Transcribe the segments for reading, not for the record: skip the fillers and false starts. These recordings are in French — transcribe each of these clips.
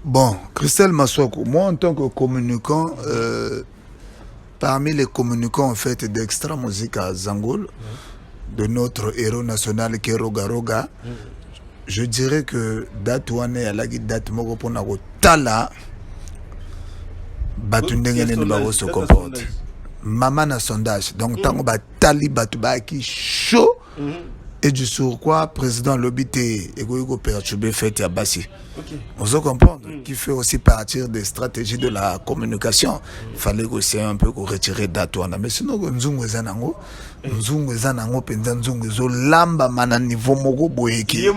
Bon, Christelle Maswako, moi en tant que communicant, parmi les communicants en fait d'Extra Musique à Zangoul, de notre héros national qui est Roga Roga, je dirais que date wane à la date moko pona ko tala batu ndenge ne ba se comporte. Maman na sondage. Donc tango ba tali batu ba ki chaud. Et du surcroît, président Lobité et Goïgo perturbé fait à Bassi. On se comprendre qui fait aussi partir des stratégies de la communication. Il fallait aussi un peu retirer d'Atouana. Mais sinon, Nzungu Zanango, Penza Nzungu Zo, Lamba Mana niveau Mogo Boeki.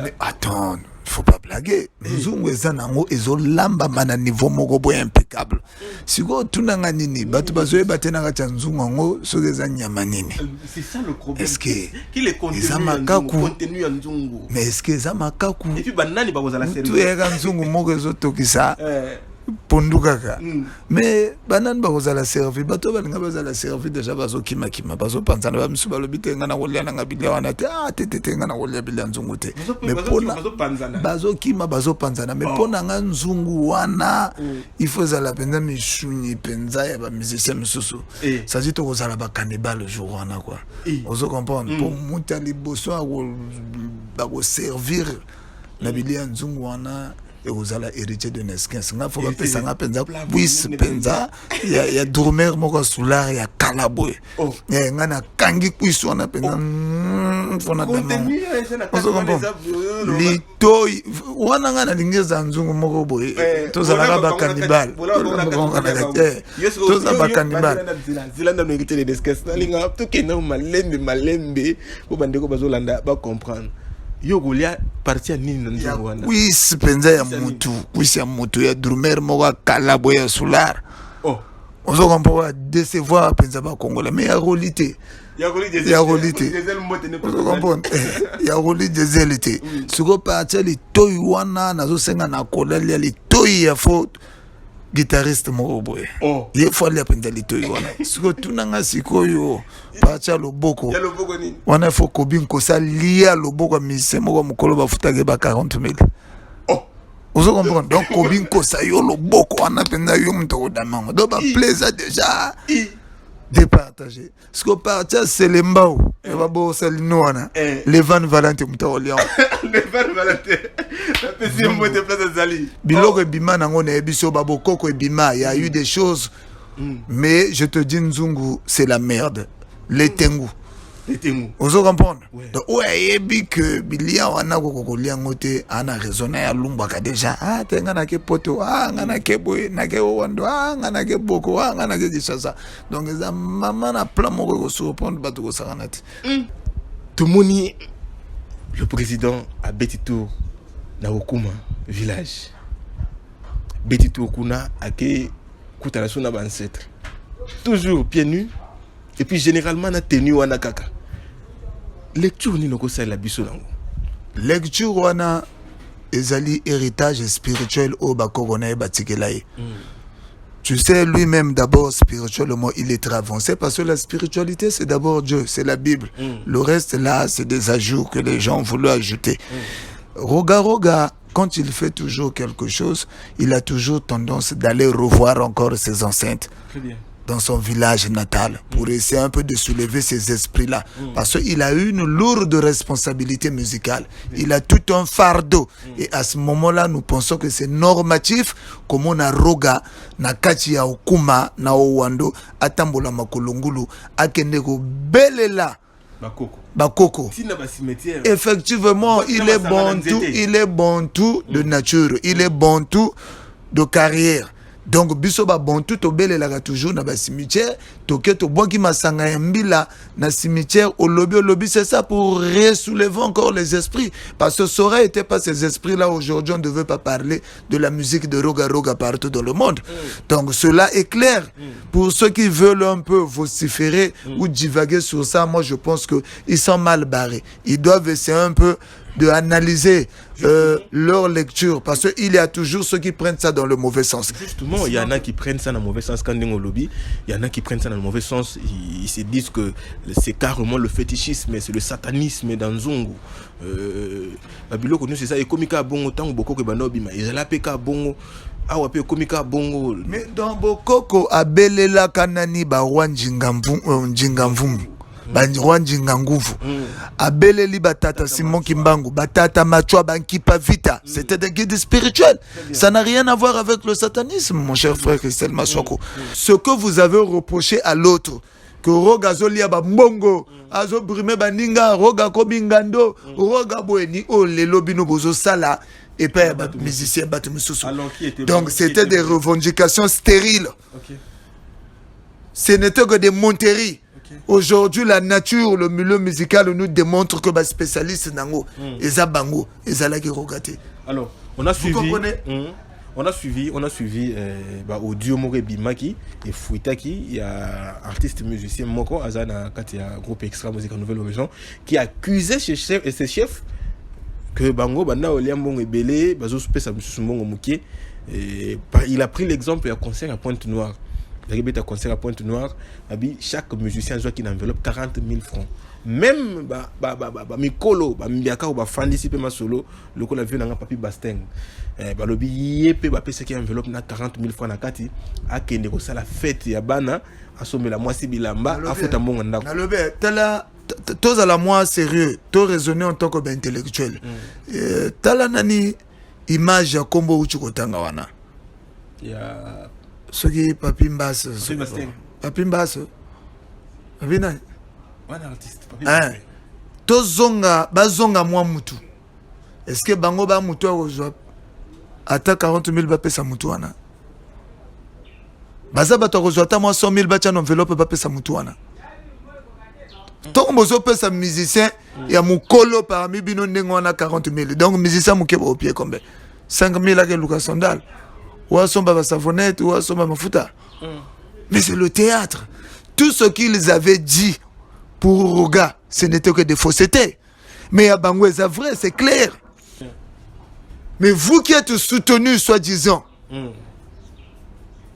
Mais attends, il faut pas blaguer. Nzungu Zanango, Ezo Lamba Mana niveau Mogo Boy impeccable. Si vous tunanga nini, batu bazoe batena cha Nzungu, Sogeza Nyamanini. C'est ça le problème. Est-ce que qu'il est contenu en Nzungu? Mais est-ce que Zamakaku? Et puis banani ba kozala service. Tu es Nzungu Mogo Zotokisa. Pondukaka. Mais banane ba kozala servi, bato balinga bazala servi déjà bazo kima bazo panzana ba msuba lobite ngana kolia na ngabila wana te tete ngana kolia bila Nzungu te. Mais pona bazo kima bazo panzana mais pona nga Nzungu wana il faut zala penza mishuni penza ya ba musicien misusu. Ça dit to kozala ba cannibale le jour wana quoi. Ozo comprendre pour mutali boso ba ko servir na bilia Nzungu wana et vous allez hériter de Neskens. Il faut que ça penza puis penza il y a dormir moko solar il y a calaboy. Il y a ngana kangi puis on a penza fona dama. Litoy wana ngana lingeza Nzungu moko boy. Tozala ba cannibal. Tozala ba cannibal. Zilanda no hériter de Neskens. Linga to ke na malembe ko bandeko bazolanda ba comprendre. Yo golia parti à nini Nzungu wana. Oui, penza ya mutu, ya mutu ya drumer moka kalabo ya solar. On se comprend décevoir penza ba Congolais mais ya réalité. Ya réalité. On se comprend. Ya réalité. Suko parti li toy wana nazo senga na kolali li toy ya faute. Guitariste moko boye. Il faut aller penza li toy wana. Suko tunanga sikoyo. Pacha loboko. Ya loboko nini? Wana faut kobin ko sa lia loboko mise moko mukolo ba futage ba 40,000. Vous comprenez? Donc kobin ko sa yo loboko wana penza yo mtoko damango. Donc ba plaisir déjà de partager. Ce que partage c'est le mbao. Et ba bo salino wana. Le Van Valentin mtoko lion. Le Van Valentin. La PC mo de place Zali. Biloko bima nango na ebiso babo koko bima, il y a eu des choses. Mais je te dis Nzungu, c'est la merde. Les Tengu. Vous comprenez? Donc, ouais, et que Bilia wana kokolia ngote ana raisonné à Lumbaka déjà. Tenga na ke poto, ngana ke boy, na ke wando, ngana ke boko, ngana ke disasa. Donc, ça maman a plein moko ko surprendre batu ko saranati. Tout moni le président a Betito na Okuma village. Betito Okuna a ke kutana sona ba ancêtre. Toujours pieds nus. Et puis généralement na tenu wana kaka. Lecture ni noko sa la biso nango. Lecture wana ezali héritage spirituel au bakogona batikelaye. Tu sais lui-même d'abord spirituellement il est très avancé parce que la spiritualité c'est d'abord Dieu, c'est la Bible. Le reste là c'est des ajouts que les gens ont voulu ajouter. Roga Roga quand il fait toujours quelque chose, il a toujours tendance d'aller revoir encore ses ancêtres. Très bien. Dans son village natal pour essayer un peu de soulever ces esprits-là. Parce qu'il a eu une lourde responsabilité musicale. Il a tout un fardeau. Et à ce moment-là, nous pensons que c'est normatif comme on a Roga, na kati ya Okuma, na Owando, atambola makolongulu, akendeko belela. Bakoko. Effectivement, il est bon tout de nature. Il est bon tout de carrière. Donc biso ba bontu to belela toujours na ba cimetière to ke to boki masanga ya mbila na cimetière au lobby c'est ça pour ressoulever encore les esprits parce que ça aurait été pas ces esprits là aujourd'hui on ne devait pas parler de la musique de Roga Roga partout dans le monde. Donc cela est clair. Pour ceux qui veulent un peu vociférer ou divaguer sur ça, moi je pense que ils sont mal barrés. Ils doivent essayer un peu de analyser leur lecture, parce qu'il y a toujours ceux qui prennent ça dans le mauvais sens. Justement, il y en a qui prennent ça dans le mauvais sens quand on lobby. Il y en a qui prennent ça dans le mauvais sens. Ils se disent que c'est carrément le fétichisme, c'est le satanisme dans Zongo. Babilo connu c'est ça. Et comme bongo tant beaucoup que banobi, mais ils la peka bongo. Ah ouais, komika bongo. Mais dans Bokoko abelela kanani ba Njingamvumbu. Banjirwa Njinganguvu. Abeleli batata Simon Kimbangu, batata Machwa Bankipa Vita. C'était des guides spirituels. Ça n'a rien à voir avec le satanisme, mon cher frère Christelle Maswako. Ce que vous avez reproché à l'autre, que Roga Zolia Bambongo, Azo Brime Baninga, Roga Kobingando, Roga Boeni, oh les lobino bozo sala. Et puis, musicien, donc, c'était des revendications stériles. Ce n'était que des monteries. Aujourd'hui, la nature, le milieu musical nous démontre que les spécialistes n'ango, ils ont bango, ils ont la regardé. Alors, on a suivi audio More Bimaki et Fouitaki, il y a artiste musicien Moko Azana Katia groupe Extra Musique en Nouvelle Horizon qui accusait ses chefs que Bango Banda Oliambong et Belé, Bazo Spesa Moussoumbong Mouké, il a pris l'exemple d'un concert à Pointe-Noire. Il y a un concert à Pointe-Noire, chaque musicien a une enveloppe 40 000 francs. Même Mikolo, Mbiaka ou Fandi Sipe Masolo, le col a vu dans un papier Basteng. Balobi Yépe, Bapé, qui enveloppe 40 000 francs à Kati, à Kendeko, ça la fête, Yabana, à Somme la Moissi Bilamba, à Fotambong en Dako. Tous à la moi sérieux, tous raisonner en tant qu'intellectuel. Tala nani image ya kombo uchukotanga wana. Ya soki papi mbaso. Papi mbaso. Abina. Wana artiste papi. Tozonga bazonga mwa mutu. Est-ce que bango ba mutu ozwa ata 40 000 ba pesa mutu wana? Baza bato ozwa ta mwa 100 000 ba tcha enveloppe ba pesa mutu wana. Donc, je peux musicien, il y a mon colo parmi bino n'engona 40 000. Donc, musicien mouké au pied combien 5 000 avec Lucas Sandal. Ou à son baba savonnette, ou à son baba fouta. Mais c'est le théâtre. Tout ce qu'ils avaient dit pour Roga, ce n'était que des faussetés. Mais à Bangou, c'est vrai, c'est clair. Mais vous qui êtes soutenus, soi-disant,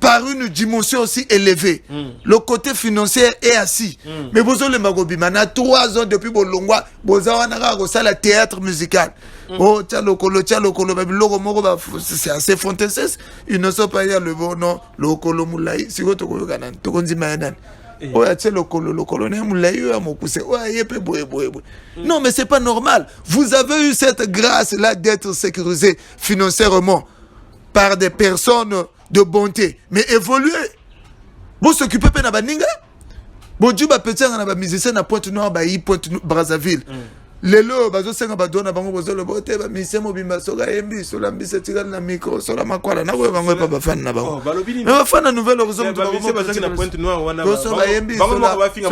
par une dimension aussi élevée. Le côté financier est assis. Mais vous avez le Magobimana, 3 ans depuis Bolongwa, vous avez le théâtre musical. Oh, c'est assez fantaisiste. Ils ne sont pas dire le bon nom, le Kolo Moulaï. Si vous avez non, mais c'est pas normal. Vous avez eu cette grâce-là d'être sécurisé financièrement par des personnes de bonté, mais évoluer. Vous s'occupez pas de Baninga. Bon Dieu, petit on a musicien à Pointe-Noire, Brazzaville. Les lots, bazo senga badona bango bozo le bote ba musicien mobimba soga embi so la mbise tigal na micro so la makwala na ko bango pa fan na bango. Mais ba fan na nouvelle horizon to bango bazo na Pointe-Noire wana. So la embi so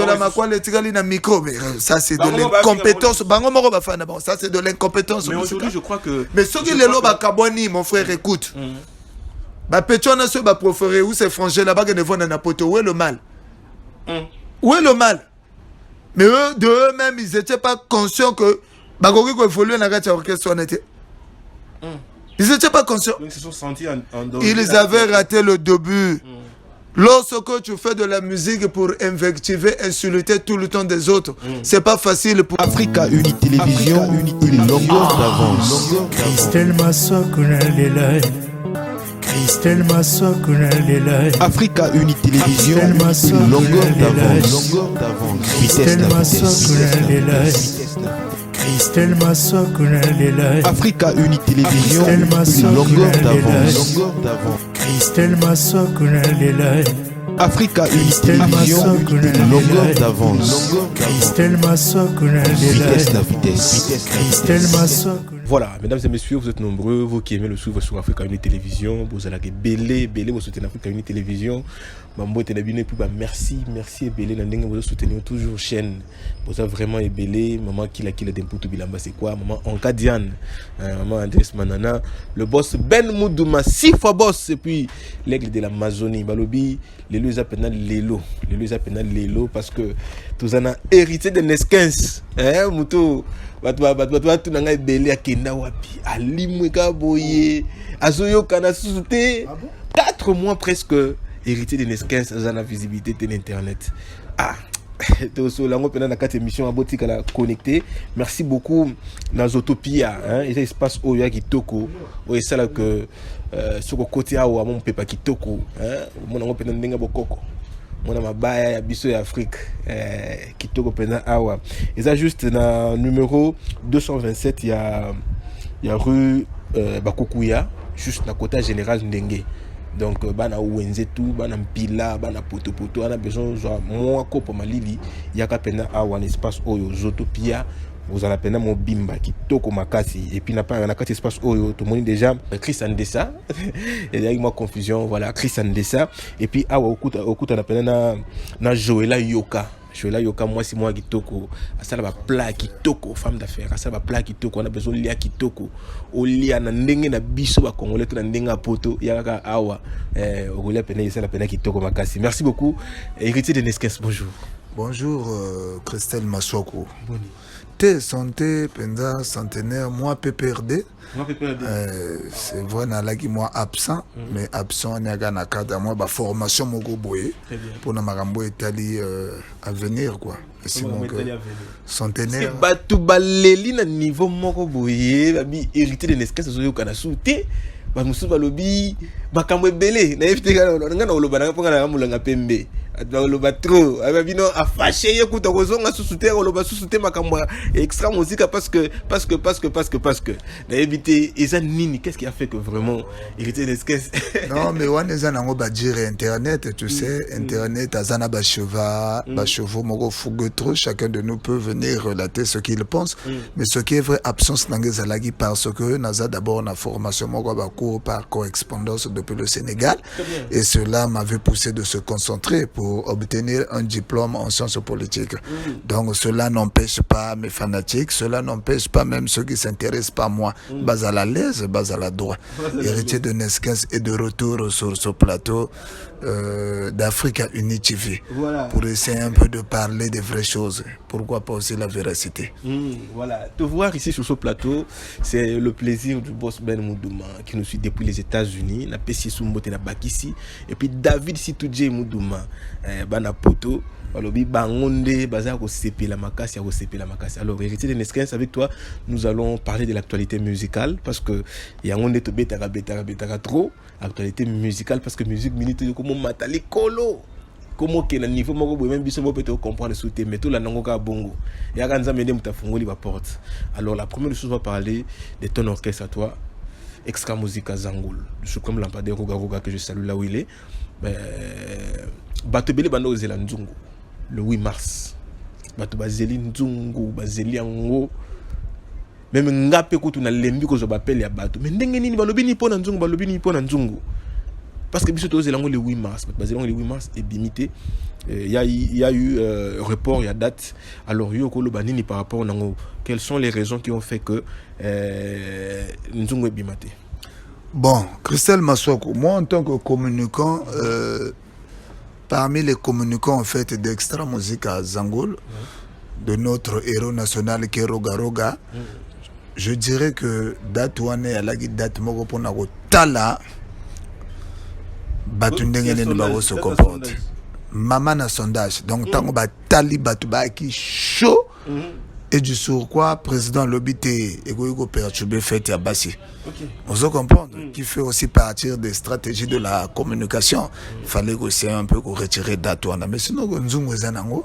la makwala tigal na micro, mais ça c'est de l'incompétence. Bango moko ba fan na bango, ça c'est de l'incompétence. Mais aujourd'hui, je crois que mais ceux qui les lots ba kaboni, mon frère, écoute. Bah pétona ceux ba préféré où c'est frangé là-bas que ne voit na poto, où est le mal? Où est le mal? Mais eux, de eux-mêmes, ils n'étaient pas conscients que Bagogi évoluait dans la orchestre. Ils n'étaient pas conscients. Donc, ils se sont sentis en danger. Ils avaient raté le début. Lorsque tu fais de la musique pour invectiver, insulter tout le temps des autres, c'est pas facile pour... Africa Uni Télévision, une longueur d'avance. Christelle Masokuna Lelai. Christelle Masokuna Lelai. Africa Uni Télévision, une longueur d'avance. Christelle Masokuna Lelai. Christelle Masokuna Lelai. Africa Uni Télévision, une longueur d'avance. Christelle Masokuna Lelai. Africa Uni Télévision, une longueur d'avance. Christelle Masokuna Lelai. Christelle Masokuna. Voilà, mesdames et messieurs, vous êtes nombreux, vous qui aimez le suivre sur Africa Uni Télévision, vous allez belé, vous soutenez Africa Uni Télévision. Mambo est bien, merci et belé, vous soutenez toujours chaîne. Vous avez vraiment belé, maman qui l'a d'importe bilamba, c'est quoi? Maman Anka Diane, maman Andrés Manana, le boss Ben Moudouma, 6 fois boss, et puis l'aigle de l'Amazonie, Balobi, les lois appellent Lélo, parce que tous en a hérité de Neskens, Moutou. bato nanga ebele akenda wapi alimwe ka boye azoyoka na susute 4 mois presque héritier de Nesquens dans la visibilité de l'internet. Lango pena na 4 émissions à botika la connecté. Merci beaucoup Nazotopia hein et espace oyo kitoko o ça là que sur côté a wa mon pepa kitoko hein mon ngo pena ndenga bokoko. Mon mabaya ya biso ya Afrique kitoko pena awa. Et ça juste na numéro 227 il y a rue Bakokuya juste na côté général Ndenge. Donc bana wenze tout bana mpila bana poto on a besoin genre moi kopo malili yaka pena awa un espace oyo Zotopia vous en appelez mon bimba qui toko makasi et puis n'a pas un espace oyo tout le monde déjà Chris Andessa et avec moi confusion voilà Chris Andessa et puis awa okuta on appelle na Joëla Yoka. Joëla Yoka moi c'est moi kitoko asala ba plat kitoko femme d'affaires asala ba plat kitoko on a besoin lia kitoko olia na ndenge na biso ba congolais to na ndenge poto yaka awa okolia pena yesala pena kitoko makasi. Merci beaucoup héritier de Nesquens. Bonjour Christelle Maswako. Boni te santé pendant centenaire moi PPRD. C'est vrai nalaki moi absent mais absent nyaga na cadre moi ba formation moko boye pour na makambo etali à venir quoi. Sinon que centenaire batu baleli na niveau moko boye babi hérité de Nesquens zo yoka na souté ba musu balobi makambo ebele na éviter nga na oloba na ponga na mulanga pembe oloba trop abino a fâché yekuta kozonga susute oloba susute makambo extra musique parce que na éviter eza nini qu'est-ce qui a fait que vraiment hérité de Nesquens non mais on eza nango ba dire internet tu sais internet azana ba chevaux moko fougue trop chacun de nous peut venir relater ce qu'il pense mais ce qui est vrai absence nangeza lagi parce que naza d'abord na formation moko ba cours par correspondance depuis le Sénégal et cela m'avait poussé de se concentrer pour obtenir un diplôme en sciences politiques. Donc cela n'empêche pas mes fanatiques, cela n'empêche pas même ceux qui s'intéressent pas à moi. Bas à la l'aise, bas à la droite. Héritier de Nesquens est de retour sur ce plateau d'Africa Uni TV pour essayer un peu de parler des vraies choses. Pourquoi pas aussi la véracité. Voilà, te voir ici sur ce plateau, c'est le plaisir du boss Ben Moudouma qui nous suit depuis les États-Unis, na Pessi Sumbote na Bakissi et puis David Situdje Moudouma bana poto balobi bangonde baza ko sepela makasi ko sepela makasi. Alors héritier de Nesquens avec toi, nous allons parler de l'actualité musicale parce que yangonde to betaka trop actualité musicale parce que musique minute comme matali kolo comment que le niveau moko même biso mo peut comprendre souté mais tout la nango ka bongo ya kanza mende mutafungoli ba porte. Alors la première chose on va parler de ton orchestre à toi Extra Musica Zangoul, je suis comme Lampadaire Roga que je salue là où il est. Batobele bando ozela nzungu le 8 mars. Bato bazeli nzungu bazeli ango. Même ngape kutu na lembi ko zo bapele ya bato. Mais ndenge nini balobi ni pona nzungu balobi ni pona nzungu. Parce que biso ozela ngo le 8 mars. Bazeli le 8 mars et bimité. Il y a eu report, il y a date. Alors yoko lo banini par rapport nango. Quelles sont les raisons qui ont fait que nzungu est bimate? Bon, Christelle Maswako, moi en tant que communicant, parmi les communicants en fait d'Extra Musica Zangoul, de notre héros national qui est Roga, je dirais que date wane à la date moko pona ko tala batu ndenge ne ba se comporte. Maman na sondage, donc tango ba tali batu ba ki chaud. Et du surcroît, président Lobité et Goïgo perturbé fait à Bassi. On se comprendre qui fait aussi partir des stratégies de la communication. Il fallait aussi un peu retirer d'Atouana. Mais sinon, Nzungu Zanango,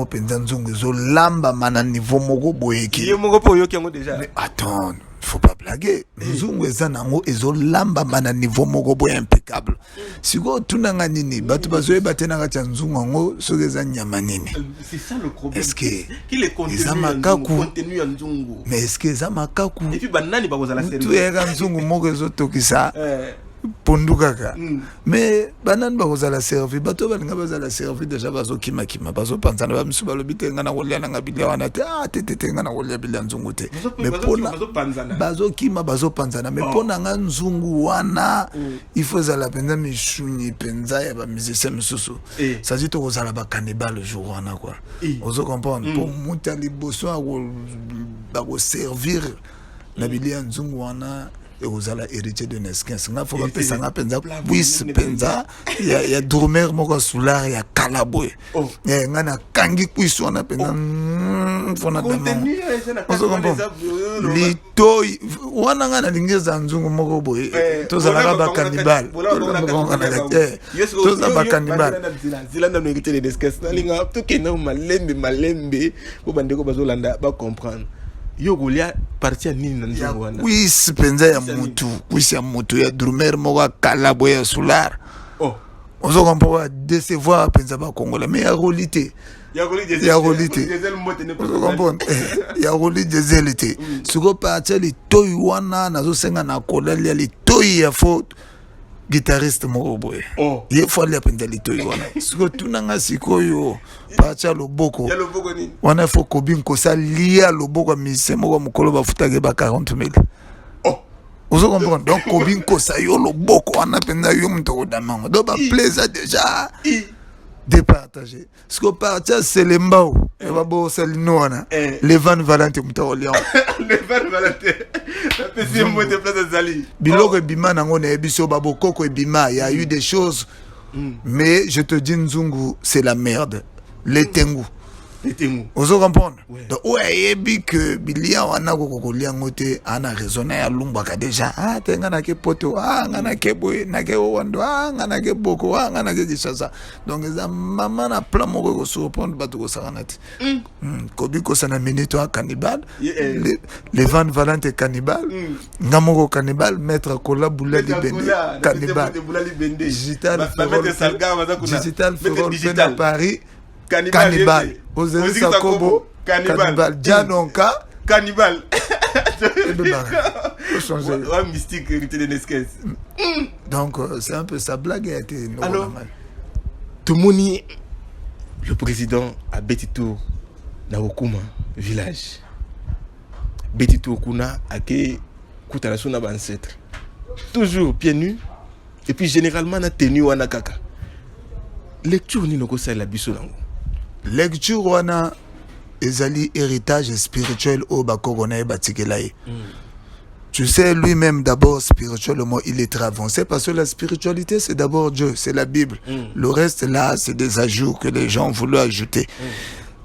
Penza Nzungu Zo, Lamba Mana niveau Mogo Boeki. Mais attends, faut pas blaguer. Nzungu Zanango et Zo Lamba Mana niveau Mogo Boy impeccable. Si vous tunanga nini, batu bazoe batena cha Nzungu Ango, Sogeza Nyamanini. C'est ça le problème. Est-ce que qu'il est contenu en Nzungu? Mais est-ce que ça m'a kaku? Et puis banani ba kozala sérieux. Tu es Nzungu Mogo Zo Tokisa. pondu kaka mais banani bakozala servi bato balinga bazala servi déjà bazokima bazopanzana bamisu balobi te nga na kolia nanga bilia wana te te nga na kolia bilia nzungu te mais pona bazokima bazopanzana mais pona nga nzungu wana il faut ezala penza mishunyi penza ya bamusicien misusu ça dit tokozala bakanibal le jour wana quoi ozo comprendre pour muta liboso bakoservir na bilia nzungu wana et aux ala héritier de Neskens nga faut pas ça nga penza puis penza ya dormir moko solar ya kalaboy nga na kangi puis on a penza fona dama litoy wana nga na lingeza nzungu moko boy to zala ba cannibal to zala ba cannibal zilanda no héritier de Neskens na linga to ke na malembe ko bandeko bazolanda ba comprendre yo golia partir nini na nzungu wana wis penza ya mutu wis ya mutu ya drumer moko kalabo ya solar ozo comprendre décevoir penza ba Congolais mais ya réalité ya réalité ozo comprendre ya réalité siko partir li toy wana nazo senga na kolali li toy ya faute guitariste moko boye ye faut aller penza li toy wana siko tunanga sikoyo pacha loboko wana faut kobin ko sa lia loboko mise moko mukolo bafutake ba 40,000 ozo comprendre donc kobin ko sa yo loboko wana penza yo mutoko damango do ba plaisir déjà départager ce que partir c'est le mbao et ba bo salino wana le Van Valente mutoko lion le Van Valente la pesi mo de place zali biloko bima nango na ebiso babo koko bima il y a eu des choses mais je te dis nzungu c'est la merde les tengu ozo comprendre donc yebi que bilia wana kokolia ngote ana raisonner ya lumba ka déjà tenga na ke poto ngana ke boy na ke wando ngana ke boko ngana ke disasa donc za mama na plan moko ko surprendre bato ko saranati kobi ko sana minute a cannibal les Van Valente cannibal ngamoko cannibal maître kola bulali bende cannibal digital digital Paris cannibal Ozeli Sakobo cannibal Janonka cannibal faut changer mystique héritier de Neskens donc c'est un peu sa blague a été normal tout moni le président a Betito na Okuma village Betito kuna ake kutana sona ba ancêtre toujours pieds nus et puis généralement na tenue wana kaka lecture ni noko sala biso nango lecture wana ezali héritage spirituel au bakogona e batikelaye. Tu sais, lui-même d'abord spirituellement il est très avancé parce que la spiritualité c'est d'abord Dieu, c'est la Bible. Le reste là c'est des ajouts que les gens voulaient ajouter.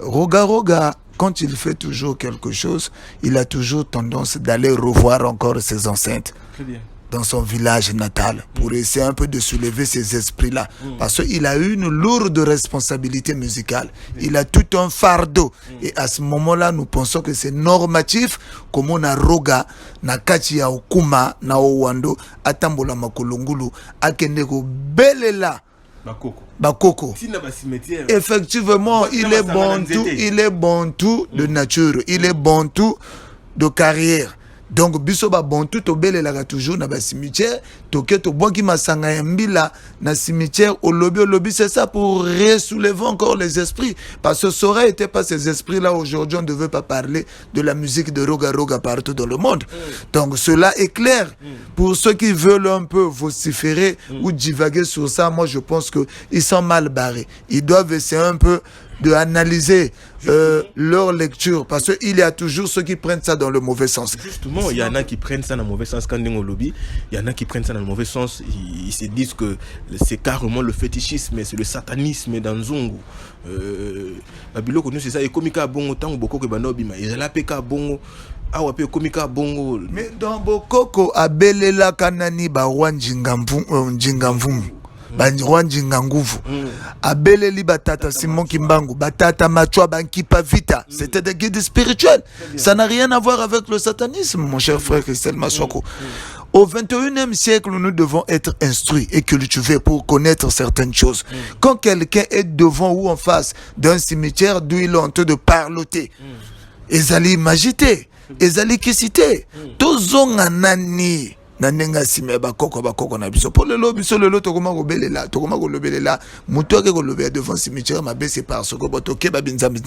Roga quand il fait toujours quelque chose, il a toujours tendance d'aller revoir encore ses ancêtres. Très bien. Dans son village natal pour essayer un peu de soulever ces esprits-là. Parce qu'il a une lourde responsabilité musicale. Il a tout un fardeau. Et à ce moment-là, nous pensons que c'est normatif comme on a roga, na kati ya okuma, na owando, atambola makolongulu, akendeko belela. Bakoko. Effectivement, il est bon tout de nature. Il est bon tout de carrière. Donc biso ba bontu to belela toujours na ba cimetière to ke to boki masanga ya mbila na cimetière au lobby c'est ça pour ressoulever encore les esprits parce que ça aurait été pas ces esprits là aujourd'hui on ne devait pas parler de la musique de roga partout dans le monde. Donc cela est clair pour ceux qui veulent un peu vociférer ou divaguer sur ça. Moi je pense que ils sont mal barrés. Ils doivent essayer un peu de analyser leur lecture parce qu'il y a toujours ceux qui prennent ça dans le mauvais sens. Justement, il y en a qui prennent ça dans le mauvais sens quand on est au lobby. Il y en a qui prennent ça dans le mauvais sens. Ils se disent que c'est carrément le fétichisme, c'est le satanisme dans Zongo. Babilo connu c'est ça. Et komika bongo tant beaucoup que banobima. Ils la peka bongo. Ah ouais, komika bongo. Mais dans Bokoko abelela kanani ba wanjingamvu njingamvu. Banjinga nguvu abeleli batata Simon Kimbangu batata Machwa Bankipa Vita, c'était des guides spirituels. Ça n'a rien à voir avec le satanisme, mon cher frère Christelle Maswako. Au 21e siècle, nous devons être instruits et cultivés pour connaître certaines choses. Quand quelqu'un est devant ou en face d'un cimetière d'où il est en train de parloter, ezali magité, ezali kisité, tozonga nani nanenga sime bakoko na biso. Pour le lo biso le lo tokoma ko belela muto ke ko lobé devant cimetière mabe c'est parce que botoke ba binzambi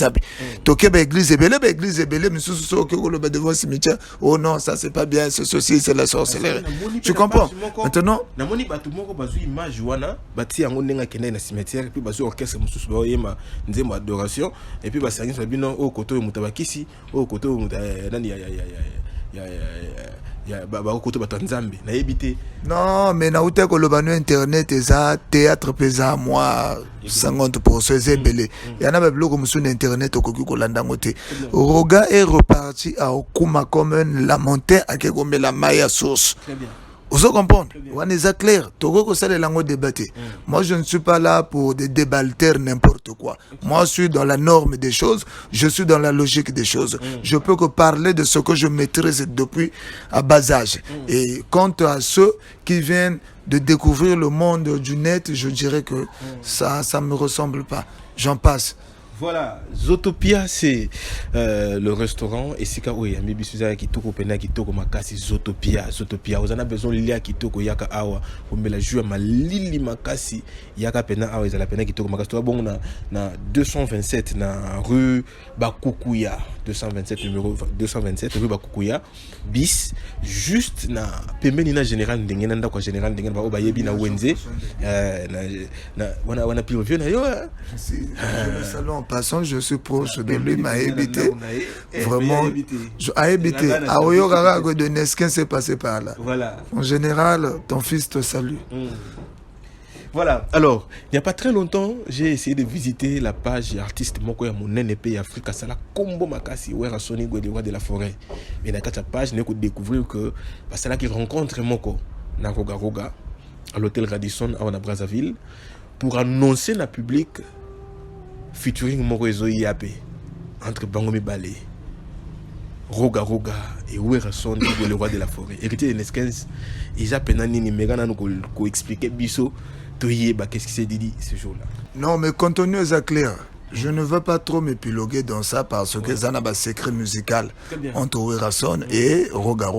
toke ba église belé misusu so ke ko lobé devant cimetière. Oh non, ça c'est pas bien, c'est ceci, c'est la sorcellerie. Tu comprends? Maintenant na moni batu moko bazu image wana bati yango ndenga kende na cimetière et puis bazu orchestre mususu ba yema nzembo adoration et puis basangi so bino o koto mutabakisi o koto nani ya ba koto batanzambe na yebite. Non, mais na uta ko lobano internet eza théâtre pesa moi 50% c'est belé. Yana ba bloko musu na internet okoki ko landa ngote. Roga est reparti à Okuma comme un lamentin à Kegombe la Maya source. Très bien. Vous comprenez? On est clair. Togo ko sale lango débattre. Moi je ne suis pas là pour des débalter n'importe quoi. Moi je suis dans la norme des choses, je suis dans la logique des choses. Je peux que parler de ce que je maîtrise depuis à bas âge. Et quant à ceux qui viennent de découvrir le monde du net, je dirais que ça me ressemble pas. J'en passe. Voilà, Zootopia c'est le restaurant et sika oya mibi suza kitoko pena kitoko makasi Zootopia vous en avez besoin lilia kitoko yaka awa omela jua malili makasi yaka pena awa ezala pena kitoko makasi to bon na 227 na rue Bakukuya 227 numéro 227 rue Bakukuya bis juste na pembeni na général ndengena ndako général ndengena ba obayebi na wenze na wana pire vieux na yo le salon passant, je suis proche de lui, m'a évité. Vraiment, a évité. A Oyogara de Nesquin s'est passé par là. Voilà. En général, ton fils te salue. Voilà. Alors, il n'y a pas très longtemps, j'ai essayé de visiter la page artiste Moko ya mon NP Africa Sala Combo Makasi Wera Sony Gwe de la forêt. Mais dans cette page, j'ai découvert que c'est là qu'il rencontre Moko na Roga à l'hôtel Radisson à Brazzaville pour annoncer na public featuring Moko Ezoï Yape entre Bangomi Balé, Roga et Wera Sony le roi de la forêt. Héritier de Neskens, ils appellent Nini Megana nous expliquer Bisso. Qu'est-ce qui s'est dit ce jour-là? Non, mais contenu est clair. Je ne veux pas trop m'épiloguer dans ça parce que ça n'a pas secret musical entre Werason et Roga.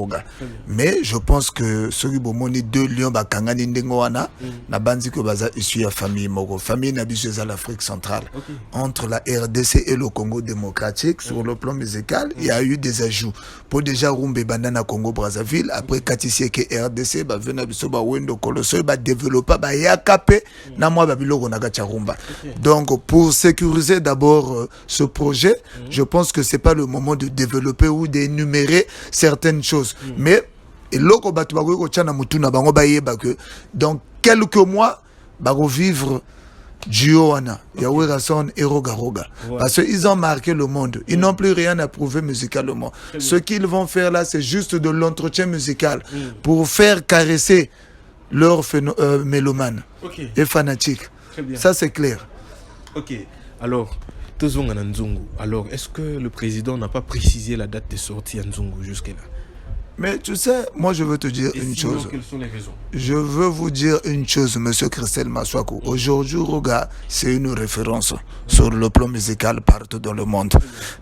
Mais je pense que ceux qui ont deux lions, Bakangani Ndengoana, n'a pas dit que Baza issu à famille Moko. Famille n'a pas à l'Afrique centrale. Entre la RDC et le Congo démocratique, sur le plan musical, il y a eu des ajouts. Pour déjà Rumbe Banana Congo Brazzaville, après Katissie que RDC, Vena Bisoba Wendo Colosso, développer, Yakapé, Namwa Babilo Nagacha Rumba. Donc pour sécuriser d'abord ce projet, je pense que c'est pas le moment de développer ou d'énumérer certaines choses. Mais dans quelques mois, vivre Gioana, Yawerason et Roga. Parce qu'ils ont marqué le monde. Ils n'ont plus rien à prouver musicalement. Ce qu'ils vont faire là, c'est juste de l'entretien musical pour faire caresser leurs mélomanes et fanatiques. Ça, c'est clair. Ok. Alors, alors, est-ce que le président n'a pas précisé la date de sortie à Nzungu jusque-là? Mais tu sais, moi je veux te dire une chose. Quelles sont les raisons? Je veux vous dire une chose, monsieur Christelle Maswaku. Aujourd'hui, Roga, c'est une référence sur le plan musical partout dans le monde.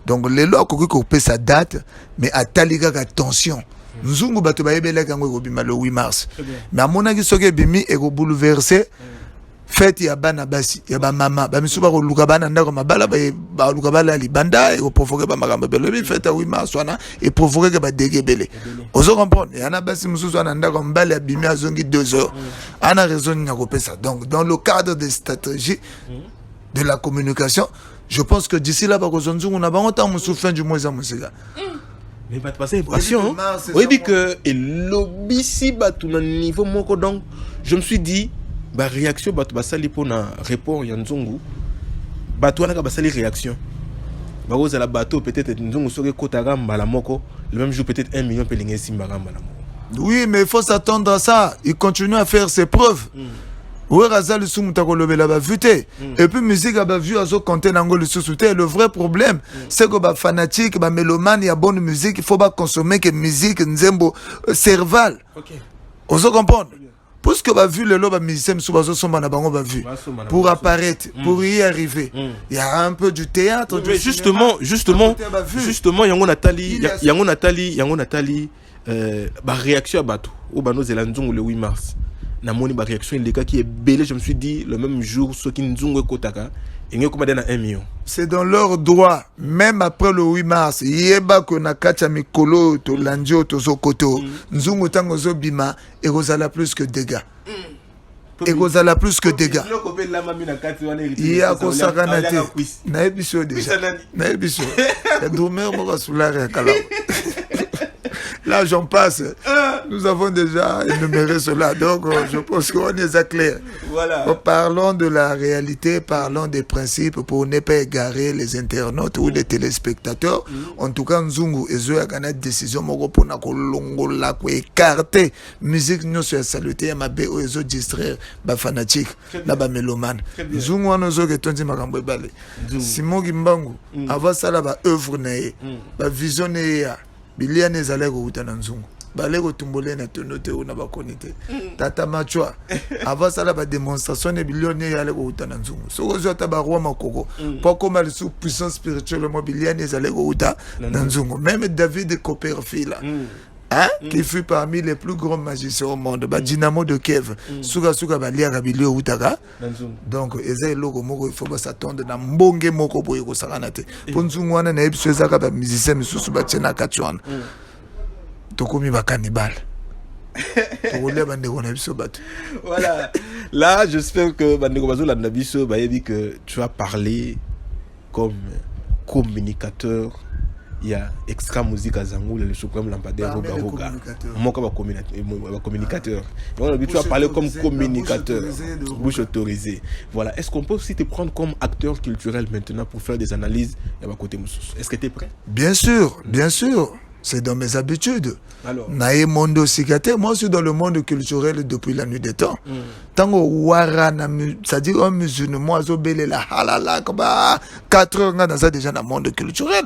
Donc, les lois qui coupent sa date, mais à Taliga, attention. Nzungu Batubaïbele le 8 mars. Mais à mon avis, ce qui est bimi est bouleversé. Fête ya bana basi ya ba mama ba misuba ko luka bana ndako mabala ba luka bala libanda et provoquer ba makambo bele fête ya 8 mars wana et provoquer ba dégebele ozo comprendre ya na basi mususu wana ndako mbala bimi azongi 2 heures ana raison nya ko pesa. Donc dans le cadre des stratégies de la communication, je pense que d'ici là ba ko zonzungu na bango ta musu fin du mois za musika. Mais pas de passer impression. Oui dit que et lobisi ba tout niveau moko. Donc je me suis dit ba réaction ba basali pour na report ya Nzungu ba to na basali réaction ba oza la bateau peut-être Nzungu soke kotara mbala moko le même jour peut-être 1 million pelinga simbara mbala moko. Oui, mais il faut s'attendre à ça. Il continue à faire ses preuves. Ouais, Razal Soumutako Lobela ba vuté. Et puis musique a ba vu à zo compter nango le sous-souté. Le vrai problème, c'est que ba fanatique, ba mélomane, il y a bonne musique, il faut pas consommer que musique nzembo cerval. OK. Ozo comprendre. Puisque bah vu le loba musicien pour apparaître, pour y arriver, il y a un peu du théâtre. Justement, Yango Nathalie, réaction à Batou, au Bano Zelandung le 8 mars. Na moni ba réaction les cas qui est belé, je me suis dit le même jour ceux qui nzungu kotaka et ngé comme dans 1 million. C'est dans leur droit, même après le 8 mars. Yeba ko na kacha mikolo to landio to zokoto. Nzungu tango zo bima et rozala plus que dégâts. Et rozala plus que dégâts. Il y a ko sakanate. Na ebiso déjà. Na ebiso. Ya dormir mo rasulare kala. Là, j'en passe. Nous avons déjà énuméré cela. Donc, je pense qu'on est clair. Voilà. Parlons de la réalité, parlons des principes pour ne pas égarer les internautes ou les téléspectateurs. En tout cas, Nzungu et Zoé a une décision pour écarter musique. Nous sommes salutés à ma bé ou les autres distraire, les fanatiques, les mélomanes. Nzungu a nos autres qui sont Simon Gimbangu, avant ça, la œuvre, la vision, biliane ezaleko utana nzungu baleko tumbole na tonote una bakonite tata machwa avant ça la ba démonstration de bilione yaleko utana nzungu soko zota ba roi makoko pas comme elle sous puissance spirituelle mo biliane ezaleko uta na nzungu même David Copperfield hein qui fut parmi les plus grands magiciens au monde ba Dynamo de Kiev suka balia bilio utaka donc ezai loko moko il faut pas s'attendre na mbonge moko boye ko sakana te pour nzungu wana na ebiso ezaka ba musicien misusu ba tena katwana tokomi ba cannibal tokole bande ko na ebiso bato. Voilà, là j'espère que bande ko bazola na biso ba yebi que tu as parlé comme communicateur. Il y a extra musique à Zangou, le suprême lampadaire Roga Roga. Moi, comme communicateur. Tu vas parler comme communicateur. Bouche autorisée. Voilà. Est-ce qu'on peut aussi te prendre comme acteur culturel maintenant pour faire des analyses à côté Moussous? Est-ce que tu es prêt? Bien sûr, bien sûr. C'est dans mes habitudes. Alors, Nae mondo sikate, moi je suis dans le monde culturel depuis la nuit des temps. Tango warana, c'est-à-dire un musulman, moi je belle la halala, 4 ans dans ça déjà dans le monde culturel.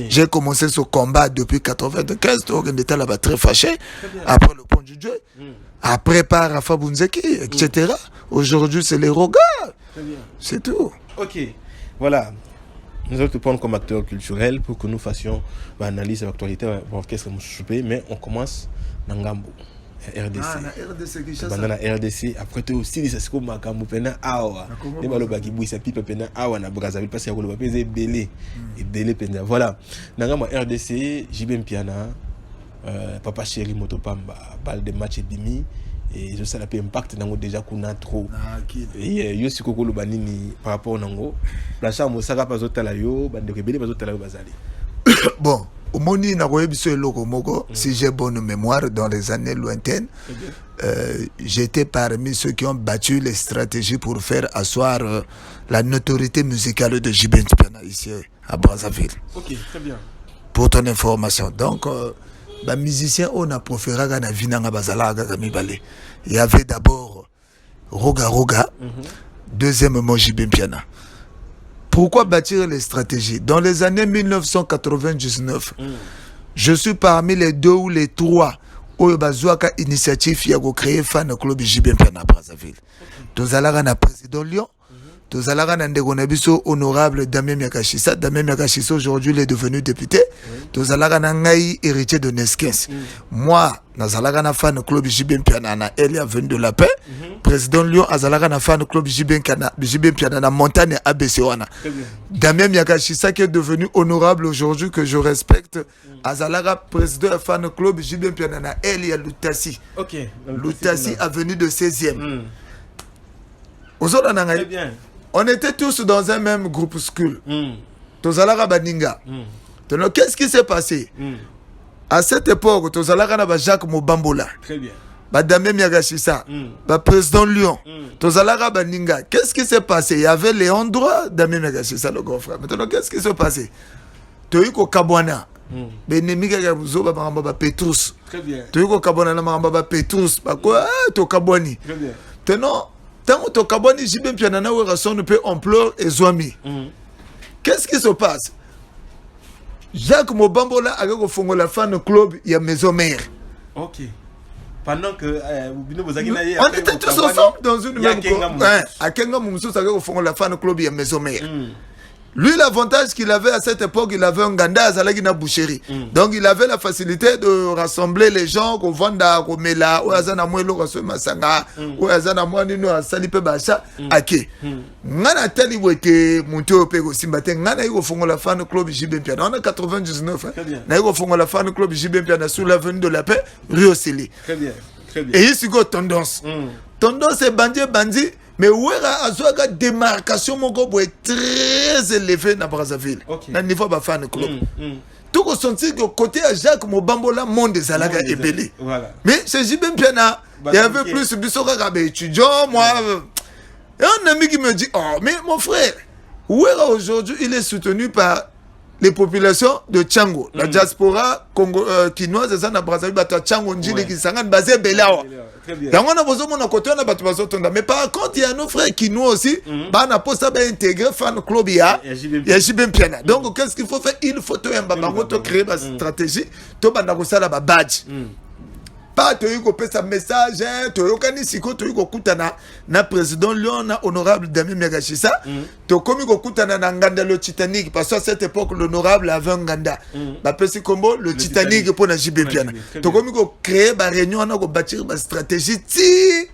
J'ai commencé ce combat depuis 95, donc on était là-bas très fâché. Après le pont du Dieu, après par Rafa Bunzeki, etc. Aujourd'hui c'est les Roga. C'est tout. Ok, voilà. Nous allons te prendre comme acteur culturel pour que nous fassions l'analyse de l'actualité de l'orchestre Mouchoupé, mais on commence dans Ngambo, RDC. Dans la RDC, après tu aussi dis c'est comme Makambo pena awa. Les balobaki bouille sa pipe pena awa na Brazzaville parce qu'il y a le papier belé et belé pena. Voilà. Dans Ngambo RDC, JB Piana, Papa Chéri Motopamba, balle de match et bimi. Et je sais la impact nango déjà qu'on a trop et yo sikoko lo banini par rapport au nango la chambre saka pas zotala yo bande rebelle pas zotala yo bazali. Bon, au moni na koyebiso eloko moko si j'ai bonne mémoire dans les années lointaines j'étais parmi ceux qui ont battu les stratégies pour faire asseoir la notoriété musicale de JB Piana ici à Brazzaville. OK, très bien. Pour ton information. Donc les musiciens on a proféré na vinanga bazalaga kamibale. Il y avait d'abord Roga Roga, deuxièmement JB Piana. Pourquoi bâtir les stratégies? Dans les années 1999, je suis parmi les 2 ou les 3 Oyobazuaka initiative qui a créé fan club JB Piana à Brazzaville. Tozalaga na président Lyon. Tozalaga na ndeko na biso honorable Damien Miakashisa. Damien Miakashisa aujourd'hui il est devenu député. Tozalaga na ngai héritier de Neskens. Moi, nazalaga na fan club JB Piana na Elia Avenue de la Paix. Président Lyon azalaga na fan club JB Piana na Montagne ABC wana. Damien Miakashisa qui est devenu honorable aujourd'hui que je respecte. Azalaga président fan club JB Piana na Elia Lutasi. OK. Lutasi avenue de 16e. Très bien. On était tous dans un même groupuscule. Tozalaga Baninga. Donc, qu'est-ce qui s'est passé? À cette époque, Tozalaga na Jacques Mobambola. Très bien. Damien Miagashisa. Président Lyon. Tozalaga Baninga. Qu'est-ce qui s'est passé? Il y avait Léon Droit, Damien Miagashisa, le grand frère. Maintenant, qu'est-ce qui s'est passé? Toyiko Kabwana. Benemiga Gabuzo, Bamba Petrus. Très bien. Toyiko Kabwana, Bamba Petrus. Quoi? Tokabwani. Très bien. Tenons. Tant que Tokabwani JB Piana na raison peut ampleur et zoami. Qu'est-ce qui se passe? Jacques Mobambola a refondé la fan club il y a maison mère. OK. Pendant que on était tous ensemble dans une même club. À Kenga Moussou ça a refondé la fan club il y a maison mère. Lui, l'avantage qu'il avait à cette époque, il avait un ganda à Zalagina boucherie. Donc, il avait la facilité de rassembler les gens, qu'on venda, qu'on met là, ou azana mwelo rasso masanga, ou azana mwanino a salipe bacha, ake. Ngana tali wete monte au pego simbate, ngana yugo fongo la fan club JB Piana. On a 99, na yugo fongo la fan club JB Piana sous l'avenue de la paix, Rio Sili. Très bien. Et ici, go tendance. Tendance est bandi. Mais où est la démarcation est très élevée dans Brazzaville. Dans le niveau de fan club. Tout le senti que côté à Jacques Mobambola, monde des Alaga est belé. Mais chez JB Piana, il y avait plus de étudiants. Moi, et un ami qui me dit, oh, mais mon frère, où est aujourd'hui, il est soutenu par les populations de Tchango. La diaspora quinoise, c'est ça, dans Brazzaville, Tchango, Ndjili, qui sont basés Belao. Mais par contre, il y a nos frères quinois aussi, on a posé intégrer fan club, il y a JB Piana. Donc, qu'est-ce qu'il faut faire? Il faut créer une stratégie, tout le monde a un badge. Pas tu as coupé sa message, tu as eu siko, tu as eu kutana na président Lyon honorable Damien Megachisa, tu as commis kutana na nganda le Titanic parce qu'à cette époque l'honorable avait un nganda. Ba pesi combo le Titanic pour na JB Piana. Tu as commis créer ba réunion na ko bâtir ba stratégie ti.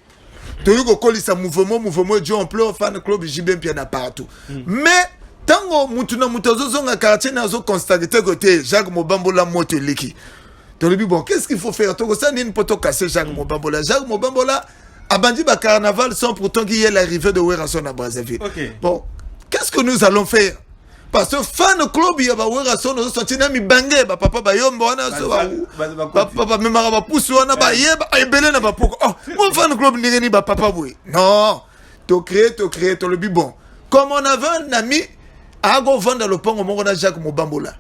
Tu as eu coller sa mouvement du ampleur fan club JB Piana partout. Mais tango mutuna mutazo zonga quartier na zo constater que Jacques Mobambola moto liki. Bon, qu'est-ce qu'il faut faire? Ça n'est pas casser Jacques Mobambola. Jacques Mobambola a bandit le carnaval sans pourtant qu'il y ait l'arrivée de Werason à Brazzaville. Bon, qu'est-ce que nous allons faire? Parce que fan club, il y a Werason, nous sommes mis bangé, papa Bayombo, papa Memara Poussou, Ebele n'a pas pour. Oh, mon fan club n'est pas papa Boué. Non, tu crées, tu le bon. Comme on avait un ami, à go vendre le pont au moment de Jacques Mobambola.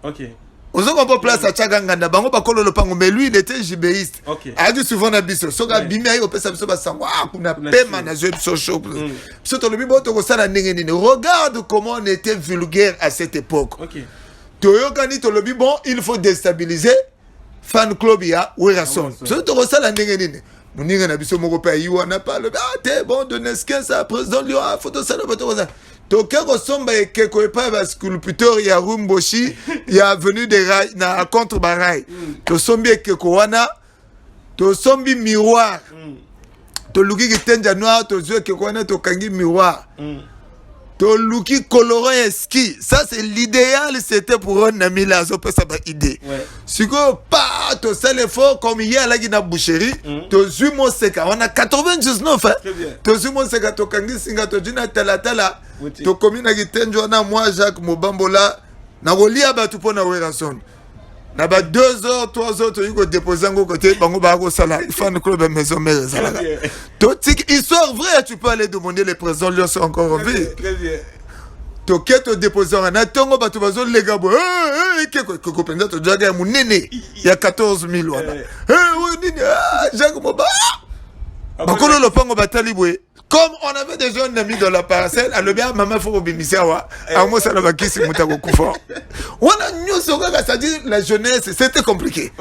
On a pas place à Tchaganganda, bango bakolo le pango, mais lui il était JBiste. A dit souvent na biso, soka bimia yo pesa biso ba sangwa, kuna pema na jeu biso show. Biso to lobi boto ko sala ndenge nini. Regarde comment on était vulgaire à cette époque. Toyo kani to lobi bon, il faut déstabiliser fan club ya Werason. Biso to ko sala ndenge nini. Muninga na biso moko pa yiwa na pas le t'es bon de Nesquin ça président Lyon a photo sala bato ko ça. Toke ressemble à quelque part parce que le sculpteur il y a Rumboshi il y a venu des rails na contre barail to sombi quelque wana to sombi miroir to luki qui tenja noir to jeu quelque wana to kangi miroir to luki coloré ski ça c'est l'idéal c'était pour un ami là ça peut ça ba idée si que pas to sel effort comme hier là qui na boucherie to zumo seka on a 99 hein to zumo seka to kangi singa to dina tala to komina kitenjo na moi Jacques Mobambola na rolia ba tu pona Werason na ba 2 heures 3 heures to yuko déposer ngo côté bango ba ko sala fan club maison mère sala to tik histoire vraie tu peux aller demander les présents Lyon sont encore en vie très bien to keto déposer na tongo ba tu bazo les gars que penza to jaga mu nene il y a 14 000 wana oui nini Jacques Mobambola bakolo le pango batali boy. Comme on avait des jeunes amis dans la parcelle, à le bien, maman, il faut obéir à moi, ça va qui c'est mon confort. On a nous, c'est-à-dire la jeunesse, c'était compliqué.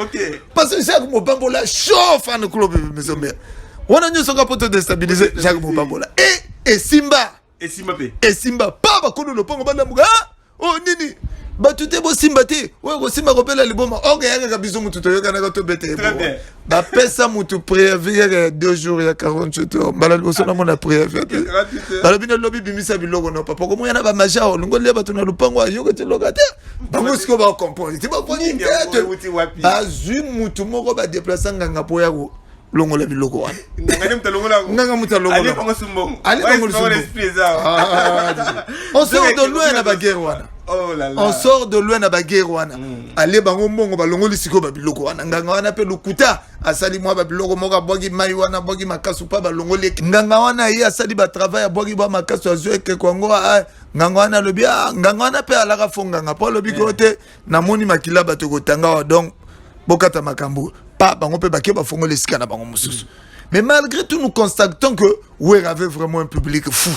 Parce que Jacques Mobambola chauffe à nos clubs, mes amis. On a nous, pour te déstabiliser Jacques Mobambola. Et Simba. Et Simba. Pas, qu'on le pont, oh, Nini. Bah tu t'es beau Simba té ouais Simba rappelle les bons ok il y a bisous mutu toyo kana to bete bah pesa mutu préavis 2 jours il y a 48 heures bah le sona mon préavis bah le bino lobby bimisa bilogo no papa comme yana ba maja ngo le ba tuna lupango yo ke loga te bango siko ba comprendre ti ba poni bah zu mutu moko ba déplacer nganga po yako longo la biloko wana nganga mutalongo ali bango sumbongo on sort de loin na ba guerre wana on sort de loin na ba guerre wana ale bango mbongo balongo lisiko ba biloko wana nganga wana pe lukuta asali mwa ba biloko moka bogi mai wana bogi makasu pa balongo le nganga wana ye asali ba travail bogi ba makasu azwe ke kongo nganga wana lobia nganga wana pe alaka fonga po lobi kote na moni makila bato kotanga donc bokata makambu pas bango pe baké ba fongo lesika na bango mususu. Mais malgré tout nous constatons que Wer avait vraiment un public fou.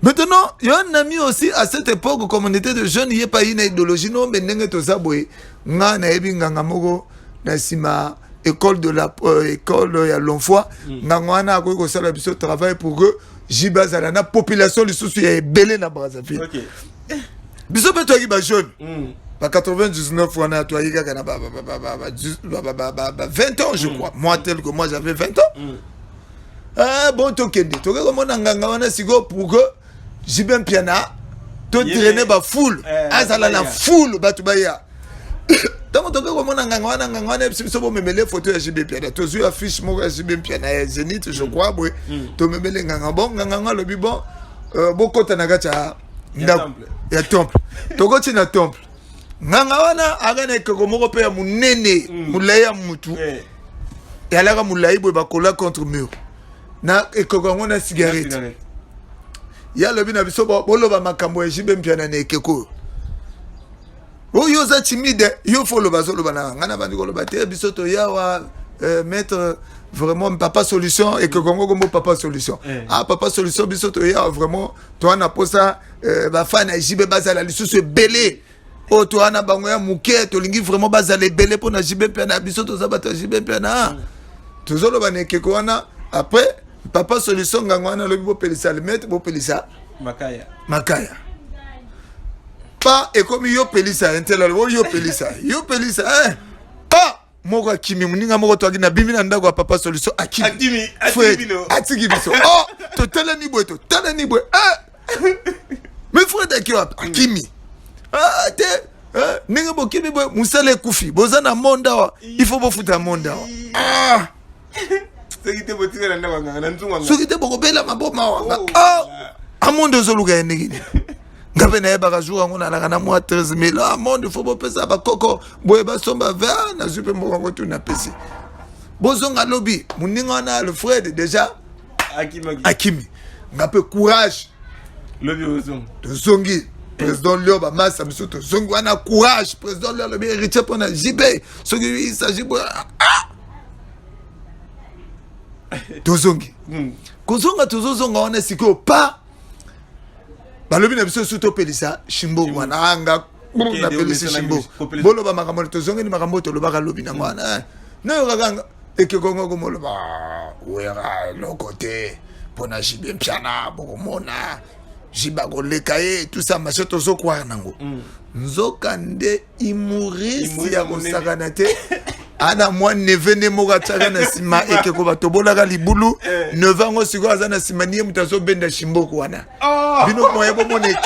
Maintenant, il y a un ami aussi à cette époque, comme on était de jeunes, il n'y a pas une idéologie, non, mais n'est pas ça, boy. Nga na ebi nganga mogo na sima école de la école ya l'enfoi. Nga na ko sala biso travail pour que Jibazala na population lisusu ya ebele na Brazzaville. biso pe toyaki ba jeune ba 99 wana toyaki kaka na ba 20 ans je crois moi tel que moi j'avais 20 ans bon tokende toke komona nganga wana siko pour que JB Piana to traîner ba foule azala na foule batu baya tant toke komona nganga wana biso bo memele photo ya JB Piana to zu affiche mo ya JB Piana ya Zénith je crois boy to memele nganga lobi bon bokota na gacha ya temple tokoti na temple nganga wana agane koko moko pe ya munene mulaya mutu yalaka mulai boy bakola contre mur na ekoko ngona cigarette ya lobi na biso boloba makambo ya JB Piana na ekeko oyo za timide yo folo bazoloba na ngana bandi koloba te biso to yawa mettre vraiment papa solution et que Congo comme papa solution papa solution biso to yawa vraiment toi na posa ba fan ya JB bazala lisusu belé o to ana bango ya muke to lingi vraiment bazala belé pour na JB Piana biso to za bato JB Piana to zoloba na ekeko wana après papa solution ngangwana lobi bo pelisa le mettre bo pelisa makaya pas et comme yo pelisa intelal yo pelisa moko akimi muninga moko to akina bimi na ndako papa solution akimi no atiki biso to tala ni boy mais frère d'akio akimi te ninga bo kimi boy musale kufi bozana monda wa il faut bo futa monda wa Sokite botire na ndako nganga nzunga sokite boko bela maboma wa amondo zoluga enegini ngabe na yeba jour ngona na moi 13000 monde faut bo pesa ba koko boye ba somba va na jupe moko tu na pesi bozonga lobby muninga na le frère déjà akimi ngape courage lobby ozonga tozongi président Lioba massa biso tozongi wana courage président Lioba lobby héritier pour na JB soki il s'agit tozongi tozonga wana siko pa balobi na biso suto pelisa shimbo wana anga na pelisa shimbo bolo ba makambo tozongi ni makambo to loba lobi na mwana na yo kanga ekekongo ko molo ba wera le côté pona JB Piana boko mona jiba ko lekaye tout ça machin tozo kwa nango nzoka nde imurisi ya kosakana te ana mwa nevene moka tsaka na sima ekeko batobola ka libulu nevango siko azana sima niye mutazo benda shimboko wana bino moyebo mone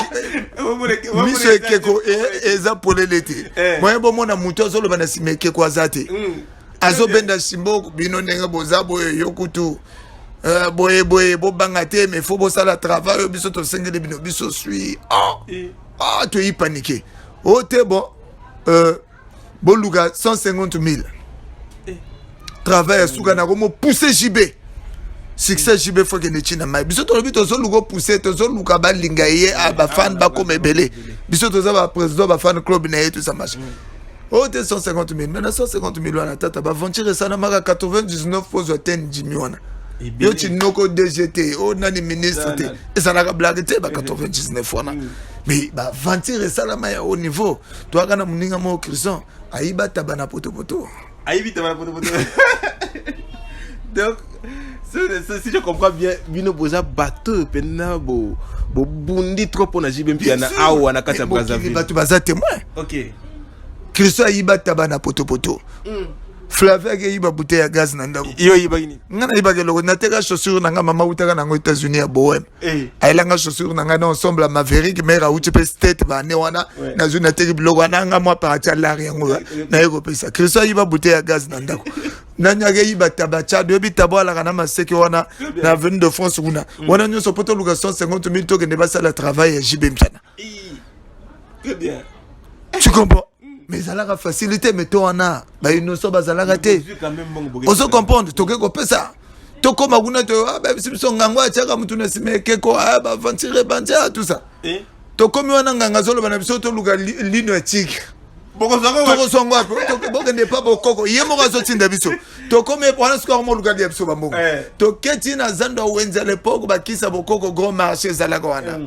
miso ekeko eza polelete moyebo mona mutazo lo bana sima ekeko azate azo benda shimboko bino ndenge bozabo yokutu boye bo bangate mais faut bosala travail biso to sengele bino biso sui to y paniquer te bon boluga 150 000 travail souka na komo pousser JB succès JB faut que netina mai biso to lobi to zo lugo pousser to zo luka ba linga ye ba fan ba comme belé biso to za ba président ba fan club na ye tout ça machin te 150 000 maintenant 150 000 wana tata ba venture ça na maka 99 faut atteindre Jimmy wana yo tinoko DGT nani ministre te et ça la blague te ba 99 wana mais ba venture ça la mai au niveau to kana muninga mo Christian aiba tabana poto donc si je comprends bien bino boza bateau pena bo bundi trop pour na JB Piana awa na kata Brazzaville batu baza témoin OK Christo aiba tabana poto Flavia ke yiba bouteille ya gaz na ndako iyo yiba gini ngana yiba ke loko nateka chaussure nanga mama utaka nango États-Unis ya Bohem ailanga chaussure nanga na ensemble à Maverick mera uti pe state ba ne wana na zuna terrible loko nanga moi parti à l'arrière ngo na yeko pesa Christo yiba bouteille ya gaz na ndako nanya ke yiba tabacha debi tabo ala kana maseke wana na avenue de France wana nyo so poto luka 150 000 to ke ne ba sala travail ya JB Piana très bien tu comprends mais ça la facilité mais toi on a ba innocent bazalaka te ozo comprendre to ke ko pesa to koma kuna to ba biso ngango achaka mutu na simeke ko ba ventire banja tout ça to komi wana nganga zolo bana biso to luka lino ya tigre boko songo to boko ne pas boko yemo gazo tinda biso to komi wana score mo luka dia biso bambongo to keti na zando wenza l'époque ba kisa boko grand marché zalaka wana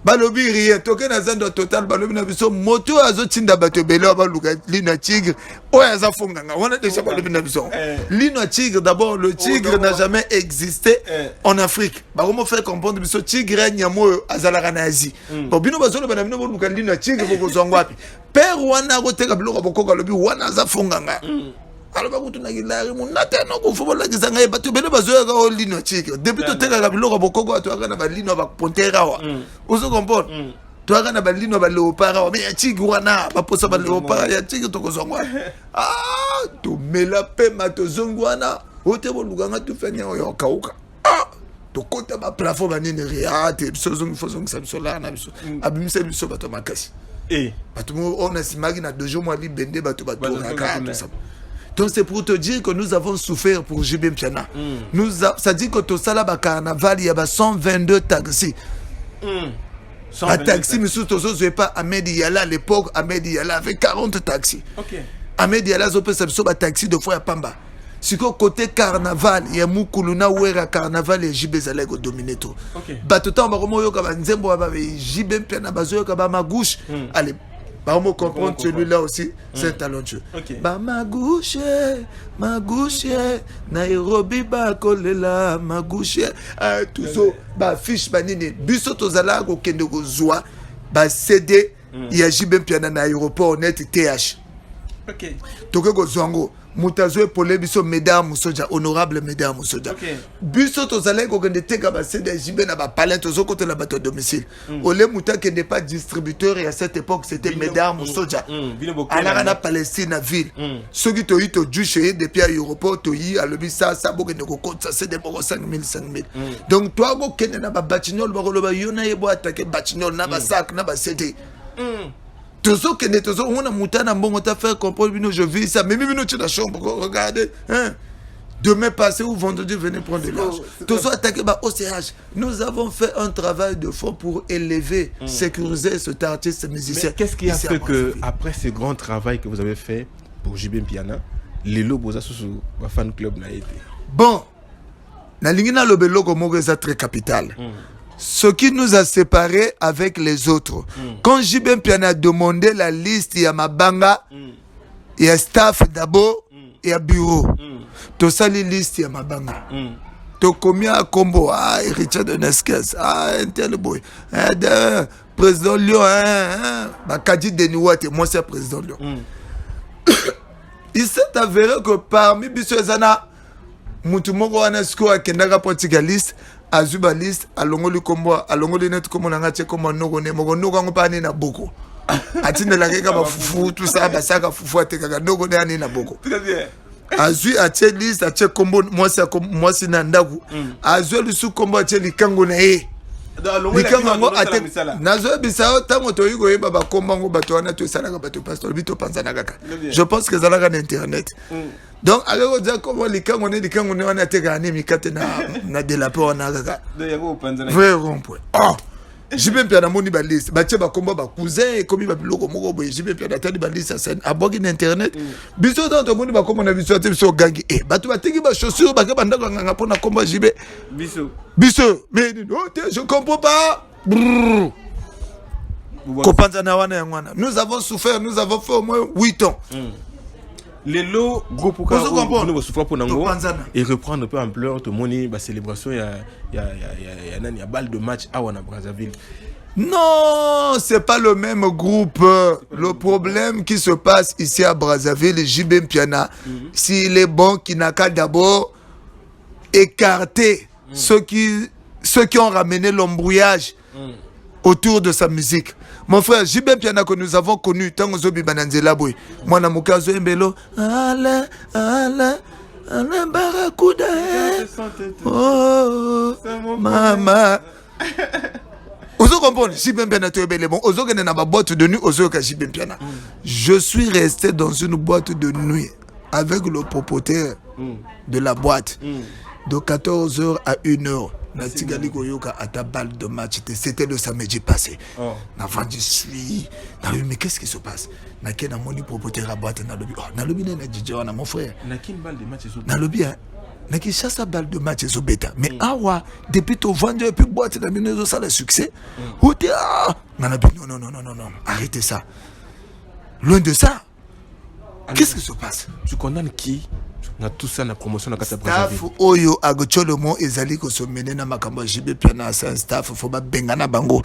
balobi rien toke na zando total balobi na biso moto azotinda bato belo baluka lino tigre oyo aza fonganga wana déjà balobi na biso lino tigre d'abord le tigre n'a jamais existé en Afrique bakomo faire comprendre biso tigre nyamo azalaka na Asie bon bino bazolo bana bino boluka lino tigre boko zongwapi père wana akoteka biloko bokoka lobi wana aza fonganga alors bakutu na gilari munata no ko fobola kizanga e bato bele bazoya ka lino tigre depuis to teka ka biloko bokoko to aka na balino ba pontera wa ozo comprendre to aka na balino ba léopard wa mais tigre wana ba posa ba léopard ya tigre to ko zongwa to mela pe mato zongwana ote boluganga tu fanya yo kauka to kota ba plafond ba nini riate biso zongi fo zongi samsola na biso abimisa biso bato makasi bato on a simagi na dojo mo ali bende bato bato ka tout ça. Donc c'est pour te dire que nous avons souffert pour JB Mpiana. Ça dit que tout ça là, carnaval, il y a 122 taxis. Un taxi, mais surtout, je ne pas Ahmed Yala à l'époque, Ahmed Yala avait 40 taxis. Ahmed Yala, je peux savoir un taxi de fois à Pamba. Si côté carnaval, il y a Moukouluna ou à carnaval et JB Zalek au dominé tout. Batuta, on va remonter JB Mpiana, bazoyo kaba gauche. Allez. Bah, on comprendre celui-là aussi, c'est talentueux. Bah, ma gauche, Nairobi, bah, kolela, ma gauche, tout ça, bah, fiche, bah, nini, biso tozala, go kende go zoa, bah, CD, il y a JB Mpiana na aéroport, net TH. Toke go zongo. Mutazo Polé biso mesdames Moussoja honorable mesdames Moussoja biso tozalé ko gende teka ba CD JB na ba palais tozo côté la bateau domicile ole muta qui n'est pas distributeur et à cette époque c'était mesdames Moussoja ala na Palestine na ville ceux qui to yito juché depuis aéroport to yi alobi ça bo gende ko compte ça c'est des 5000 donc toi go kende na ba batignol ba ko ba yona yebo attaquer batignol na ba sac na ba CD Tozo que tozo on a moutana bon on t'a fait comprendre je vis ça mais nous tu la chambre regardez hein demain passé ou vendredi venez prendre de l'argent tozo attaqué bah OCH nous avons fait un travail de fond pour élever sécuriser cet artiste ce musicien. Mais qu'est-ce qui a fait que après ce grand travail que vous avez fait pour JB Mpiana les lobos sous le fan club n'a été bon na lingina lobelo comme ça très capital. Ce qui nous a séparés avec les autres. Quand JB Mpiana a demandé la liste, il y a Mabanga, il y a staff d'abord, il y a bureau. Tout ça, les listes, il y a Mabanga. Tu combien à combo? Richard de Nesquez, Intel Boy, président Lyon, Kadi Denouate, moi c'est président Lyon. Il s'est avéré que parmi Bissouazana, Moutoumoko Anasko a Kendaga Portugaliste, Azuba liste alongoli kombo alongoli net comme on a ngache comme on nogone mogono ngo pa na boko atinde la keka ba fufu tout ça ba saka fufu ateka nogone ani na boko très bien azui ache liste ache kombo moi c'est na ndaku azui lusu kombo ache likango na e likango ate nazo bisao tango to yugo yeba ba kombo ngo bato wana to sala ka bato pastor bito panzana kaka je pense que zalaka na internet. Donc, alors, comment les camps on est à Tegani, Mikate na de la peau en Agaga. Vrai rond-point. Oh! JB Mpiana moni baliste. Bache ba komba ba cousin et comme il va plus loco moko boy. JB Mpiana tani baliste scène. A bogi internet. Biso dans ton moni ba komba na biso ate biso gangi. Eh, batu ba tegi ba chaussure ba ke banda nganga pona komba JB. Biso. Mais je comprends pas. Kopanza wana yangwana. Nous avons souffert, nous avons fait au moins 8 ans. Les lots groupe pour nous souffrir pour Nango et reprendre un peu ampleur de money ba célébration il y a balle de match à Wana Brazzaville. Non, c'est pas le même groupe. Le problème qui se passe ici à Brazzaville, JB Mpiana, s'il est bon, qu'il n'a qu'à d'abord écarter ceux qui ont ramené l'embrouillage autour de sa musique. Mon frère, JB Mpiana que nous avons connu, tant que Zobi Bananzela Boy, moi, na Mukazo Mbelo, Alain Barakuda, oh, maman. Ozo comprendre, JB Mpiana te belé bon, ozo gene na ba boîte de nuit, ozo ka JB Mpiana. Je suis resté dans une boîte de nuit avec le propriétaire de la boîte de 14h à 1h. Natigali Goyoka à ta balle de match, c'était le samedi passé. Avant je suis, mais qu'est-ce qui se passe? Naké na moni propriétaire à boîte na lobi. Oh, na lobi na DJ na mon frère. Na kin balle de match na lobi na Kinshasa balle de match ezobeta mais awa depuis to vendre et puis boîte na bino ça le succès ou te non arrêtez ça loin de ça. Qu'est-ce qui se passe? Tu condamnes qui na tout ça na promotion na kata Brazzaville? Staff oyo agotcholomo ezali ko so mener na makambo JB Piana sa staff faut ba bengana bango.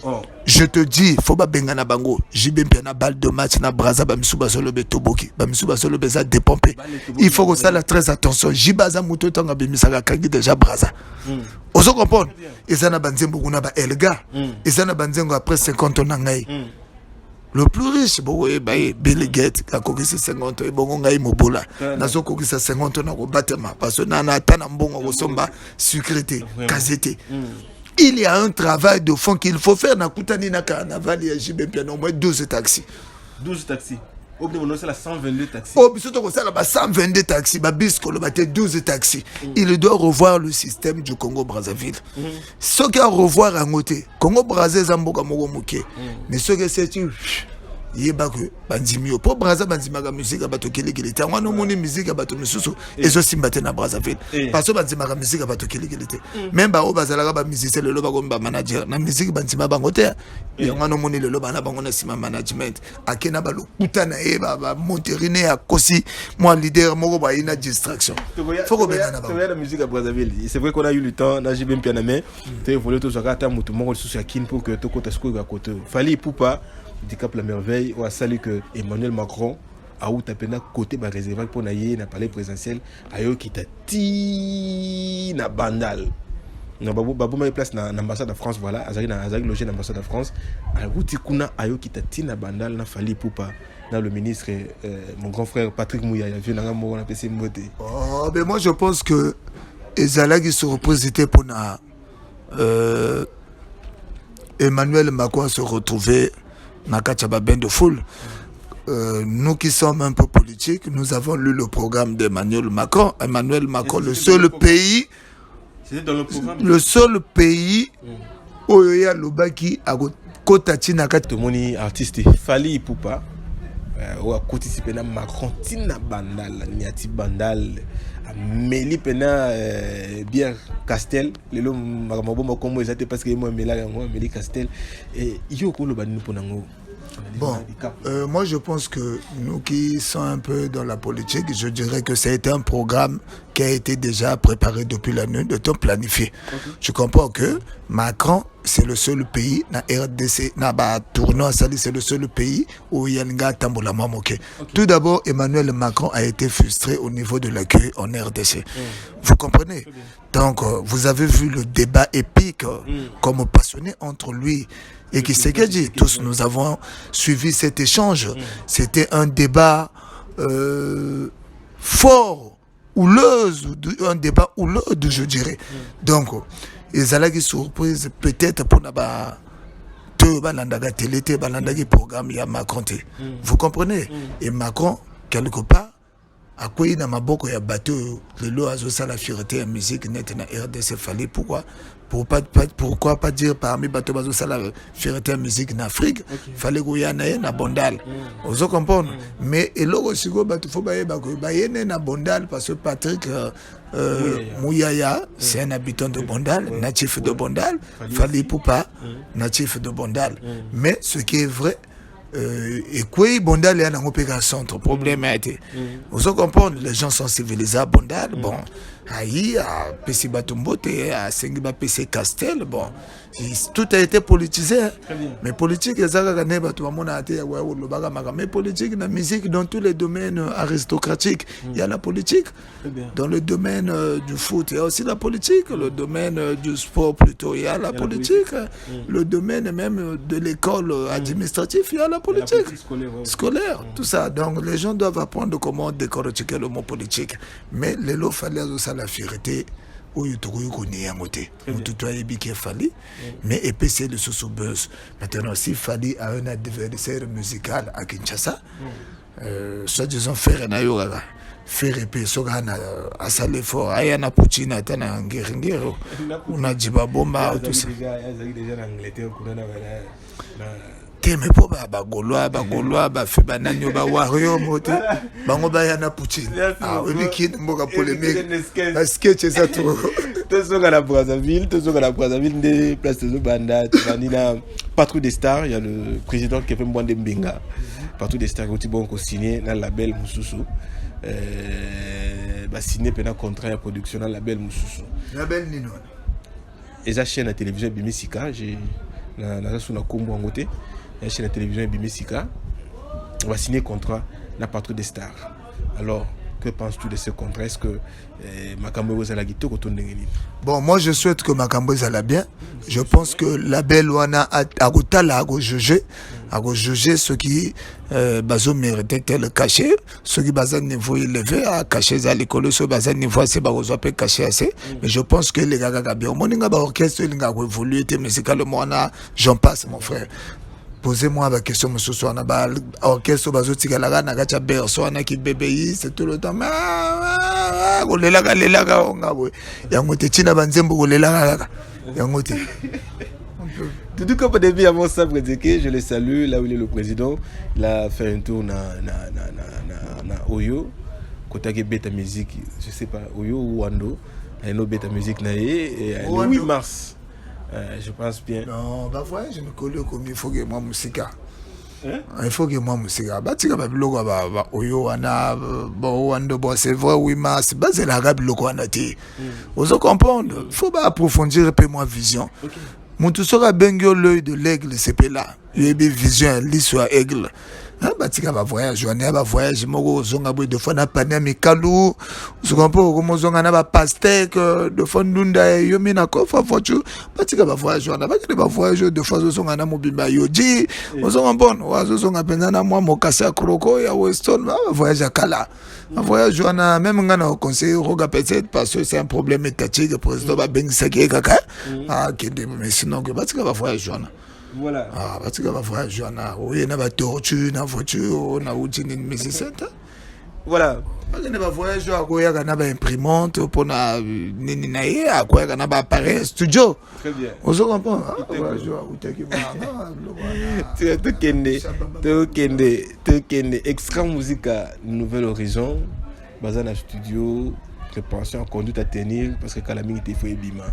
Oh. Je te dis, faut pas bengana bango. JB Piana balle de match na Brazza ba misuba solo be toboki. Ba misuba solo be za dépomper. Il faut que ça la très attention. Jibaza muto tanga be misaka kangi déjà Brazza. Ozo comprendre? Ezana banzembo kuna ba Elga. Ezana banzengo après 50 ans na ngai. Le plus riche, Bill Gates, qui a couru 50 ans, et bon, ngai mobola. Nazo couru 50 ans, na battement. Parce que na atana mbongo osomba sécurité, casete. Il y a un travail de fond qu'il faut faire. Na kutani na carnaval, il y a JB Piano, au moins 12 taxis. 12 taxis. Au bout de la 122 taxis. Au bout de la 122 taxis, Babisco, le 12 taxis. Il doit revoir le système du Congo-Brazzaville. Ce qu'il y a à revoir à côté, Congo-Brazzaville, Zamboka Mogomoke. Mais ce que c'est, Yebaku, Banzimio, pour Brazza, Banzimaga musique, Abatokeli, qui était. On a mon musique, Abatomususu, et je suis battu à Brazzaville. Parce que Banzimaga musique, Abatokeli, qui était. Même Bao Bazalaga, musique, le Lobagomba manager, la musique, Banzima Bangote, et on a mon le Lobana Bangona Sima management, à Kenabalo, Utana, Eba, Monterine, à Kosi, moi, leader, Moroba, il y a distraction. Faut qu'on la musique à Brazzaville. C'est vrai qu'on a eu le temps, n'a jamais bien aimé. Tu as volé tout ça, tu as monté mon sous Kin pour que tu aies à côté. Fallait Poupa. Handicap la merveille, on a salué que Emmanuel Macron a eu tapé na côté ba réservé pour naïe na palais présidentiel ayo qui t'a ti na bandal. Na babu ma place na ambassade de France voilà, azali logé na ambassade de France. A wuti kuna ayo qui t'a ti na bandal na Fali Poupa. Na le ministre mon grand frère Patrick Mouyaya vient na mo na PC Moté. Oh ben moi je pense que ezala qui se reposité pour na Emmanuel Macron se retrouver Nakachaba Ben de foule. Nous qui sommes un peu politiques, nous avons lu le programme d'Emmanuel Macron. Emmanuel Macron, le seul pays où il y a le bas qui a Kotati Nakati. Moni artiste Fali Poupa, ou à côté si pena Macron tina bandal, niati bandal, Meli pena bière Castel, le long magamabo comme ils étaient parce que moi Meli Castel et yoko le banu ponango. Bon, moi je pense que nous qui sommes un peu dans la politique, je dirais que ça a été un programme qui a été déjà préparé depuis la nuit, de temps planifié. Okay. Je comprends que Macron, c'est le seul pays, na RDC, tournoi Sali, c'est le seul pays où il y a un gars tambola mamoké. Tout d'abord, Emmanuel Macron a été frustré au niveau de l'accueil en RDC. Vous comprenez? Donc, vous avez vu le débat épique, comme passionné entre lui et qui s'est dit. Tous nous avons suivi cet échange. C'était un débat fort, un débat houleux, je dirais. Donc, ils allaient qui surprise peut-être pour naba balandaga télé balandaga programme ya Macron. Vous comprenez? Et Macron quelque part à quoi il n'a pas beaucoup de bateau le lot à la fierté la musique net na RDC fallait pourquoi pas dire parmi bateau bazo la fierté la musique en Afrique fallait qu'il y en ait na bondal vous comprenez mais et là aussi go bateau faut bailler na bondal parce que Patrick Mouyaya c'est un habitant de Bondal natif de Bondal fallait pas natif de Bondal mais ce qui est vrai et quoi Bondal est un centre problème a été vous comprenez les gens sont civilisés à Bondal bon aïe à PC Batumbote à Sengiba PC Castel bon tout a été politisé mais politique mais politique la musique dans tous les domaines aristocratiques il y a la politique dans le domaine du foot il y a aussi la politique le domaine du sport plutôt il y a la politique le domaine même de l'école administrative il y a la politique scolaire tout ça donc les gens doivent apprendre comment décortiquer le mot politique mais les lots fallait aussi la fierté où il y a un côté tout est bien fallu mais épaissé le sous-buzz maintenant si fallu à un adversaire musical à Kinshasa soit disons faire un ayoga faire épée sogana à saler fort ayana puchina tana ngero on a dit bomba tout ça te me po ba Gaulois ba fait bananyo ba wario mote bango ba yana Poutine oui qui mboka polémique sketch ça trop Tozoka la Brazzaville des places de Banda Banina Partout des stars, il y a le président Kevin Mwande Mbenga Partout des stars qui ont signé dans le label Moussousou signé pendant contrat de production dans le label Moussousou label Nino et la chaîne de télévision Bimisika j'ai la sous na Kombo en côté la chaîne de télévision Bimisika on va signer contrat dans Partout des stars. Alors que penses-tu de ce contrat? Est-ce que Makambo Zala Gito retourne? Bon, moi je souhaite que Makambo Zala bien. Je pense que la belle Wana a juger ceux qui méritaient tel cachet, ceux qui bazan niveau élevé à cacher à l'école, ceux qui bazan niveau assez barozo peut cacher assez. Mais je pense que les gars bien. Mon inga ba orchestre l'inga évolué musicalement j'en passe mon frère. Posez-moi la question, monsieur Soana, orchestre bazotikalaga na gacha berso na ki bébé c'est tout le temps. Olelaga ongawe. Yango te tina banzembo olelaga. Yango te. Tout comme au début avant ça je le salue là où il est le président, il a fait un tour na Oyo, côté beta musique, je sais pas Oyo ou Wando, il y a beta musique na et le 8 mars. Je pense bien. Non, bah ouais, je me colle comme il faut que moi musique. Il faut que moi musique. Bah tu vas bloquer bah Oyo wana bon Wando bon c'est vrai 8 mars, bah c'est la gabi loko wana ti. Vous comprendre, faut pas approfondir un peu ma vision. Mon tout sera bengio l'œil de l'aigle c'est là. Il y a une vision l'histoire aigle. Batika ba voyage on ba voyage moko zonga boy de fois na pana mikalou vous comprenez comment zonga na ba pastèque de fois ndunda yomi na kofa voiture batika ba voyage on ba voyage de fois zonga na mobimba yoji vous comprenez wazo zonga penza na moi mokasa kroko ya Weston ba voyage akala un voyage on a même ngana au conseil roga peut-être parce que c'est un problème étatique le président ba bengisa ki kaka kende mais sinon que batika ba voyage on voilà. Parce que va voyage oui na ba tortue na voiture na routine musicien. Voilà. Parce que va voyage akoya kana ba imprimante pour na nini na ye akoya kana ba appareil studio. Très bien. On se comprend. Voyage utaki to kende extra musica Nouvel Horizon bazana studio préparation conduite à tenir parce que Kalaming était fait bima.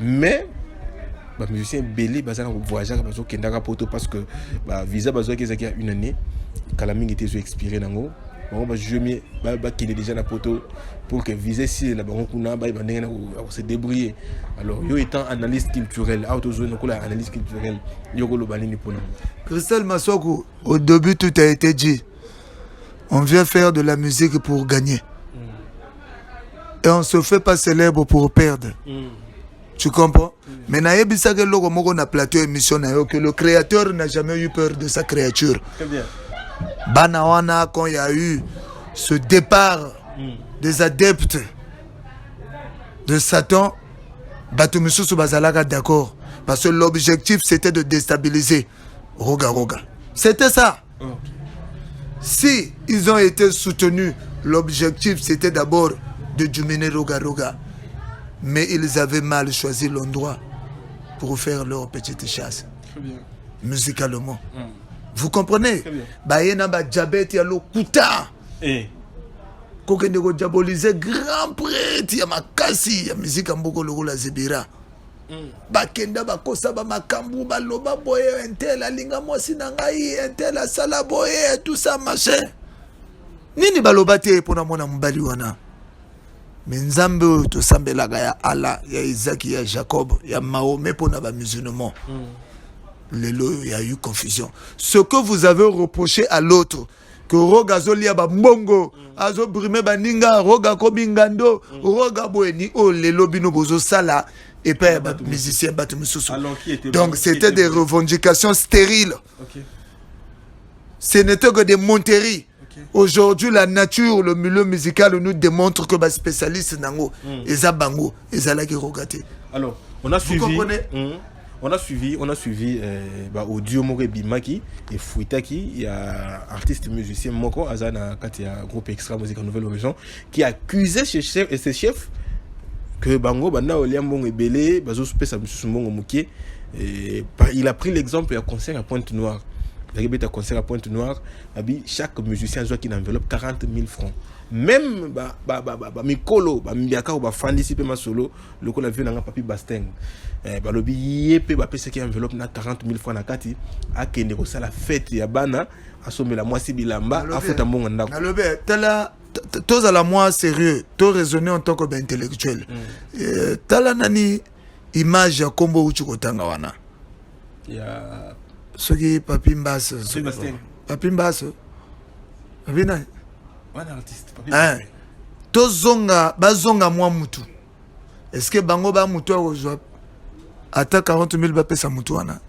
Mais bah musicien belé bazana voyager bazo kendaka poto parce que bah visa bazo qui a une année Kalaming était expiré nango bon bah je mieux bah qui est déjà na poto pour que visa si la bango kuna bah se débrouiller. Alors yo étant analyste culturel autozone ko la analyse culturelle yo ko lo banini pour nous. Christelle Massokou, au début tout a été dit. On vient faire de la musique pour gagner. Et on se fait pas célèbre pour perdre. Tu comprends? Mais naïbisa que logo moko na plateau émission na yo que le créateur n'a jamais eu peur de sa créature. Très bien. Banawana quand il y a eu ce départ des adeptes de Satan, Batumisusu Bazalaka d'accord parce que l'objectif c'était de déstabiliser Roga. C'était ça. Si ils ont été soutenus, l'objectif c'était d'abord de dominer Roga. Mais ils avaient mal choisi l'endroit pour faire leur petite chasse. Très bien. Musicalement. Vous comprenez? Bayena ba diabète ya lokuta. Kokende ko diaboliser grand prêtre ya makasi ya musique mboko lokola zebira. Bakenda bakosa ba makambu baloba boye entel alinga mwasi na ngai entel asala boye tout ça machin. Nini baloba te pona mona mbali wana? Menzambe to sambelaga ya Allah ya Isaac ya Jacob ya Mahomet pour na ba musulmans. Lelo il y a eu confusion. Ce que vous avez reproché à l'autre que roga zolia ba mbongo azo brime baninga roga ko bingando roga boeni o lelo bino bozo sala et pas ba musicien ba mususu. Donc c'était des revendications stériles. Ce n'était que des monteries. Aujourd'hui, la nature, le milieu musical nous démontre que les spécialistes nango, eza bango, eza la kirogate. Alors, on a suivi. Vous comprenez? On a suivi audio More Bimaki et Fouitaki, il y a artiste musicien Moko Azana quand il y a groupe Extra Musique en Nouvelle Horizon qui accusait ses chefs que bango banda olia mbongo ebele bazo pesa mususu mbongo mukie. Il a pris l'exemple d'un concert à Pointe-Noire. Il y a un concert à Pointe-Noire, chaque musicien a une enveloppe 40 000 francs. Même Mikolo, Mbiaka ou Fandi si ma solo, le col a vu dans papi Basteng. Le billet peut payer qui enveloppe na 40 000 francs na kati a qui négocie la fête ya bana a sommer la moitié bilamba a foutre mon ndako. Alobé, tala tous à la moi sérieux, tous raisonner en tant qu'intellectuel. Tala nani image ya kombo uchi kotanga wana. Ya soki papi Mbasso. Papi Mbasso. Papi na wana artiste papi. Tozonga bazonga mwa mutu. Est-ce que bango ba mutu akozwa ata 40 000 ba pesa mutu wana?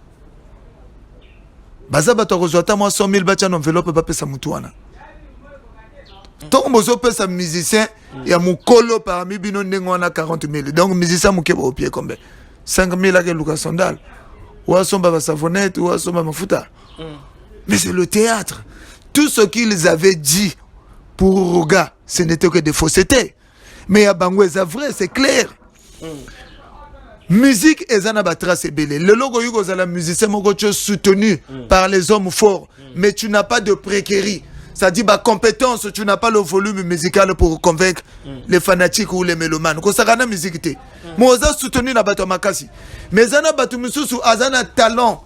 Baza bato akozwa ata mwa 100 000 ba tia enveloppe ba pesa mutu wana. Donc bozo pesa musicien ya mukolo parmi bino ndengo wana 40 000. Donc musicien mukeba au pied combien? 5 000 avec Lucas Sandal. Ou à son baba savonnette ou à son baba mafuta. Mais c'est le théâtre. Tout ce qu'ils avaient dit pour Roga, ce n'était que des faussetés. Mais à Bangoueza vrai, c'est clair. Musique et Zanabatra c'est belé. Le logo yugo la musicien mogocho soutenu par les hommes forts. Mais tu n'as pas de préquérie. Ça dit, compétence, tu n'as pas le volume musical pour convaincre les fanatiques ou les mélomanes. Quand ça a musique, moi, j'ai soutenu na bato makasi. Mais zana bato mususu azana talent.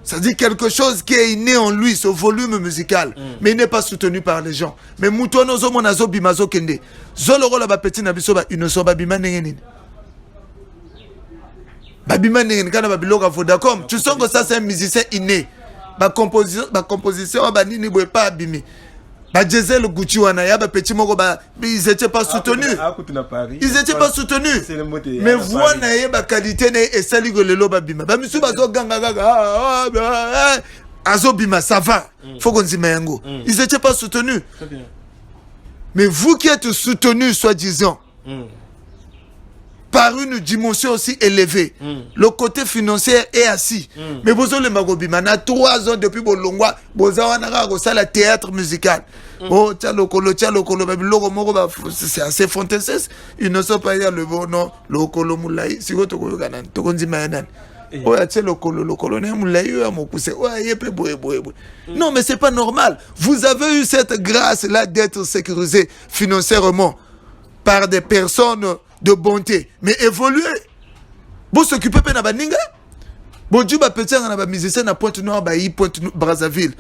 Ça dit quelque chose qui est inné en lui, ce volume musical. Mais il n'est pas soutenu par les gens. Mais moutono zo monazo bimazo kende. Zoloro la ba petit na biso ba innocent ba bima nengeni. Ba bima nengeni kana ba biloka Vodacom. Tu sens que ça c'est un musicien inné. Ba composition ba nini boye pas abimi. Ba Gisèle Gucci wana ya ba petit moko ba ils étaient pas soutenus. Ils étaient pas soutenus. Mais voix na ye ba qualité na et sali go lelo ba bima. Ba misu ba zo ganga gaga azo bima ça va. Faut qu'on dise yango. Ils étaient pas soutenus. Mais vous qui êtes soutenus soi-disant par une dimension aussi élevée. Le côté financier est assis. Mais vous avez le 3 ans depuis Bolongwa, vous avez le théâtre musical. Oh, c'est assez fantastique. Ils ne sont pas le bon nom. Le colo moulay, si vous avez non, mais c'est pas normal. Vous avez eu cette grâce-là d'être sécurisé financièrement par des personnes de bonté, mais évoluer. Vous s'occupez de la ninga. Bon Dieu, bah petit on a musicien na Pointe-Noire, bah Pointe Brazzaville.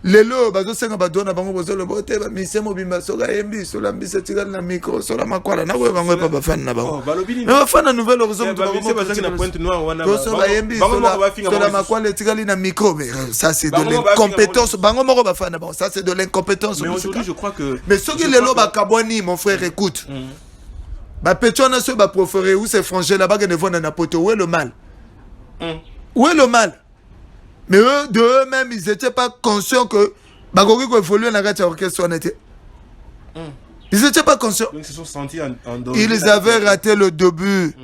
Lelo, bah zo ba dona bango bozo le bote, bah musicien mobimba soga yembi, sola mbisa tigal na micro, sola makwala na we bango pa ba fan na bango. Mais ba fan na nouvelle horizon de bango na Pointe-Noire wana. Sola yembi, sola makwala tigal na micro, mais ça c'est de l'incompétence. Bango moko ba fan na bango, ça c'est de l'incompétence. Mais aujourd'hui, je crois que mais ce qui lelo ba kabwani, mon frère, écoute. Bah Pétion se ba préféré où c'est frangé là-bas que ne vont na poto. Où est le mal? Où est le mal? Mais eux de eux-mêmes ils n'étaient pas conscients que bah Gogi évoluer dans la orchestre on était. Ils n'étaient pas conscients. Donc ils se sont sentis en danger. Ils avaient raté le début.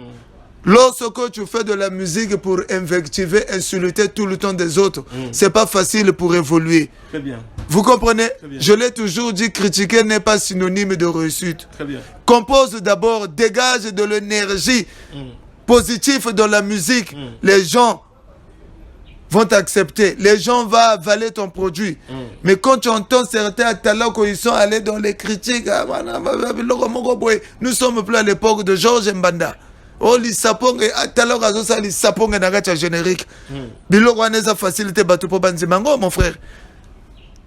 Lorsque tu fais de la musique pour invectiver, insulter tout le temps des autres, c'est pas facile pour évoluer. Très bien. Vous comprenez? Je l'ai toujours dit, critiquer n'est pas synonyme de réussite. Très bien. Compose d'abord, dégage de l'énergie positive dans la musique. Les gens vont t'accepter. Les gens vont avaler ton produit. Mais quand tu entends certains talents qu'ils sont allés dans les critiques, nous sommes plus à l'époque de Georges Mbanda. Oh, les sapong et talent à ça, les sapong et nagacha générique. Bilo Waneza facilité bateau pour Banzimango, mon frère.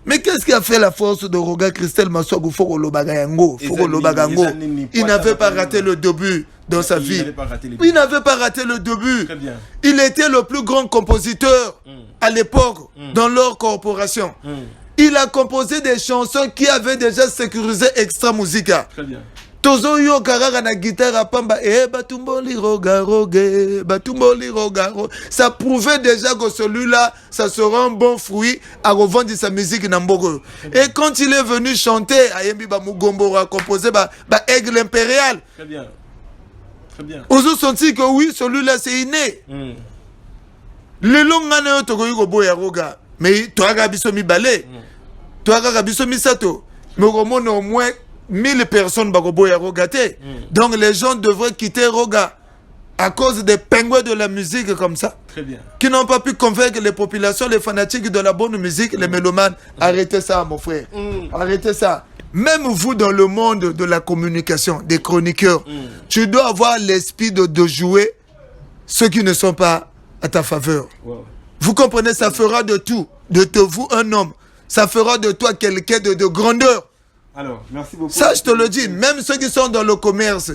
Mais qu'est-ce qui a fait la force de Roga Christelle Massogo Fogo Lobagayango? Il n'avait pas raté le début dans sa vie. Il n'avait pas raté le début. Il était le plus grand compositeur à l'époque dans leur corporation. Il a composé des chansons qui avaient déjà sécurisé Extra Musica. Très bien. Tozo yo karaka na guitare à pamba batumboli roga roge batumboli roga. Ça prouvait déjà que celui-là ça sera un bon fruit à revendre sa musique nambogo. Et quand il est venu chanter ayembi ba mugombo a composé ba aigle impérial. Très bien. Très bien. Vous avez senti que oui, celui-là c'est inné. Le long ngane to ko yugo boya roga. Mais toi ga biso mi balé. Toi ga biso mi sato. Mais au moins 1000 personnes bakoboya Roga te. Donc les gens devraient quitter Roga à cause des pingouins de la musique comme ça. Très bien. Qui n'ont pas pu convaincre les populations, les fanatiques de la bonne musique, les mélomanes. Arrêtez ça, mon frère. Arrêtez ça. Même vous, dans le monde de la communication, des chroniqueurs, tu dois avoir l'esprit de jouer ceux qui ne sont pas à ta faveur. Wow. Vous comprenez, ça fera de tout, de vous un homme. Ça fera de toi quelqu'un de grandeur. Alors, merci beaucoup. Ça, je te le dis, même ceux qui sont dans le commerce,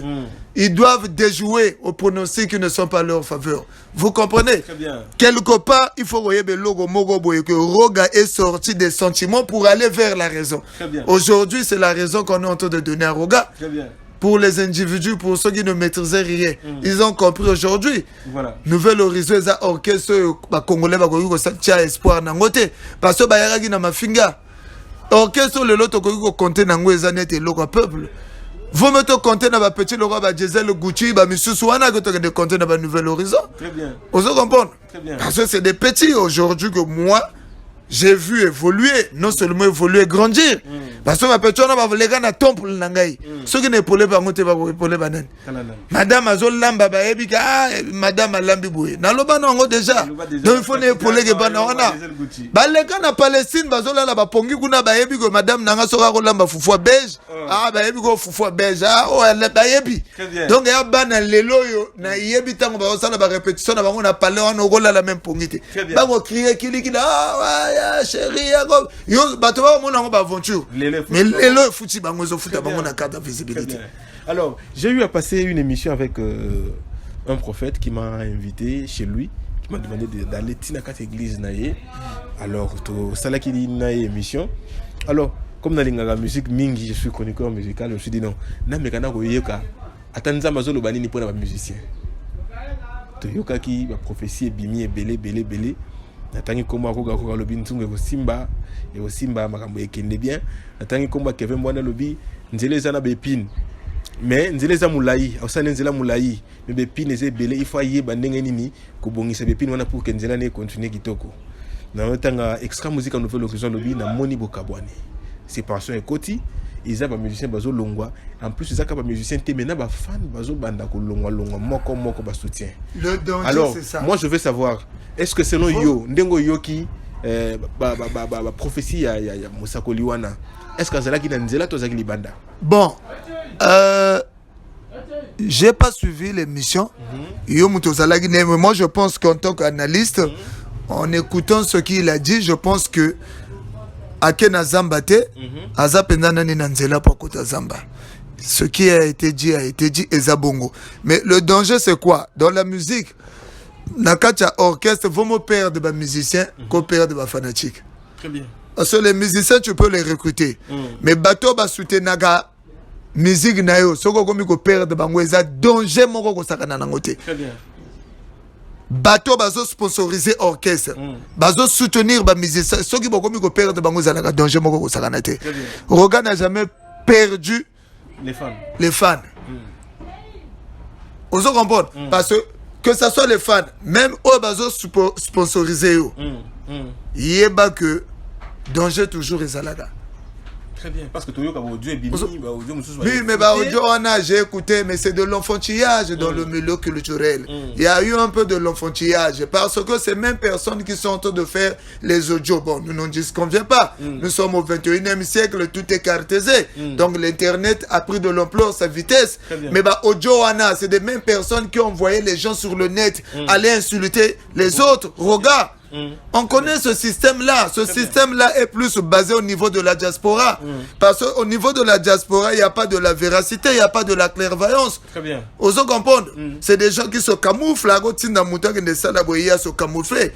ils doivent déjouer aux pronostics qui ne sont pas à leur faveur. Vous comprenez? Très bien. Quelque part, il faut voir que Roga est sorti des sentiments pour aller vers la raison. Très bien. Aujourd'hui, c'est la raison qu'on est en train de donner à Roga. Très bien. Pour les individus, pour ceux qui ne maîtrisaient rien, ils ont compris aujourd'hui. Voilà. Nouvel horizon, les orchestres congolais, ils ont espoir. Parce que les gens mafinga. Orchestre le lot ko compter nango ezanete loko peuple. Vous mettez compter na ba petit loko ba diesel Gucci ba misusu wana ko de compter na ba nouvel horizon. Très bien. Vous comprenez? Très bien. Parce que c'est des petits aujourd'hui que moi j'ai vu évoluer, non seulement évoluer, grandir. Parce que ma petite on va les gars na temple nangai. Ceux qui ne polé pas monter ba polé banen. Madame azol lamba ba ebika madame lambi boye. Na loba nango déjà. Donc il faut ne polé ke bana wana. Ba les gars na Palestine bazola la ba pongi kuna ba ebiko madame nanga soka ko lamba fufua beige. Ah ba ebiko fufua beige. Ah oh elle ba ebi. Donc ya bana lelo yo na yebi tango ba osala ba répétition na bango na parler wana ko la même pongi te. Ba ko crier kili ah chérie, yo bato ba mona ba aventure. Mais le fouti bango zo futa bango na carte de visibilité. Alors, j'ai eu à passer une émission avec un prophète qui m'a invité chez lui, qui m'a demandé d'aller tinakat église naie. Alors, to salaki naie émission. Alors, comme dans la musique mingi, je suis chroniqueur musical, je me suis dit non, na mekana ko yeka atanza mazolo banini pour les musiciens. To yoka ki ba prophétie bimi belé natangi komba ko ga lobi ntunge ko simba et au simba makambo ekende bien natangi komba Kevin Bwana lobi nzele zana bepine mais nzele za mulai ausane nzela mulai mais bepine ze belé il faut yeba ndenge nini ko bongisa bepine wana pour que nzela ne continue kitoko na otanga extra musique en nouvelle horizon lobi na moni bokabwane c'est passion ekoti ils avaient musicien bazo longwa en plus ils avaient musicien temena ba fan bazo banda ko longwa moko ba soutien. Le danger alors, c'est ça. Moi je veux savoir est-ce que selon yo ndengo yoki prophétie ya Moussa Liwana est-ce que zala ki na nzela to zaki libanda? Bon, j'ai pas suivi l'émission. Yo mutozalaki mais moi je pense qu'en tant qu'analyste, en écoutant ce qu'il a dit, je pense que Akena Zambate, Azapenda ni nanzela pour kota Zamba. Ce qui a été dit Ezabongo. Mais le danger c'est quoi? Dans la musique, Nakacha orchestre, vaut mieux perdre des musiciens qu'au perdre des fanatiques. Très bien. Parce que les musiciens, tu peux les recruter. Mais bateau ba soutenaga musique nayo, soko komi ko perdre bango eza danger moko ko sakana nangote. Très bien. Bateau bazo sponsoriser orchestre. Bazo soutenir ba musiciens, ceux qui vont komi ko perdre bango eza naka danger moko ko sakana te. Roga n'a jamais perdu les fans. Vous comprenez? Parce que ça soit les fans, même eux bazo sponsoriser yo. Yeba que danger toujours ezalaka. Très bien. Parce que Toyo audio est bimi, audio mususu. Oui, mais audio j'ai écouté, mais c'est de l'enfantillage dans le milieu culturel. Il y a eu un peu de l'enfantillage parce que ces mêmes personnes qui sont en train de faire les audios, bon, nous n'en disconvient pas. Nous sommes au 21e siècle, tout est cartésé. Donc l'internet a pris de l'ampleur, sa vitesse. Mais audio c'est des mêmes personnes qui envoyaient les gens sur le net aller insulter les autres. Regarde. On connaît ce système-là. Ce système-là est plus basé au niveau de la diaspora. Parce qu'au niveau de la diaspora, il n'y a pas de la véracité, il n'y a pas de la clairvoyance. Très bien. Osons comprendre. C'est des gens qui se camouflent. Se camoufler.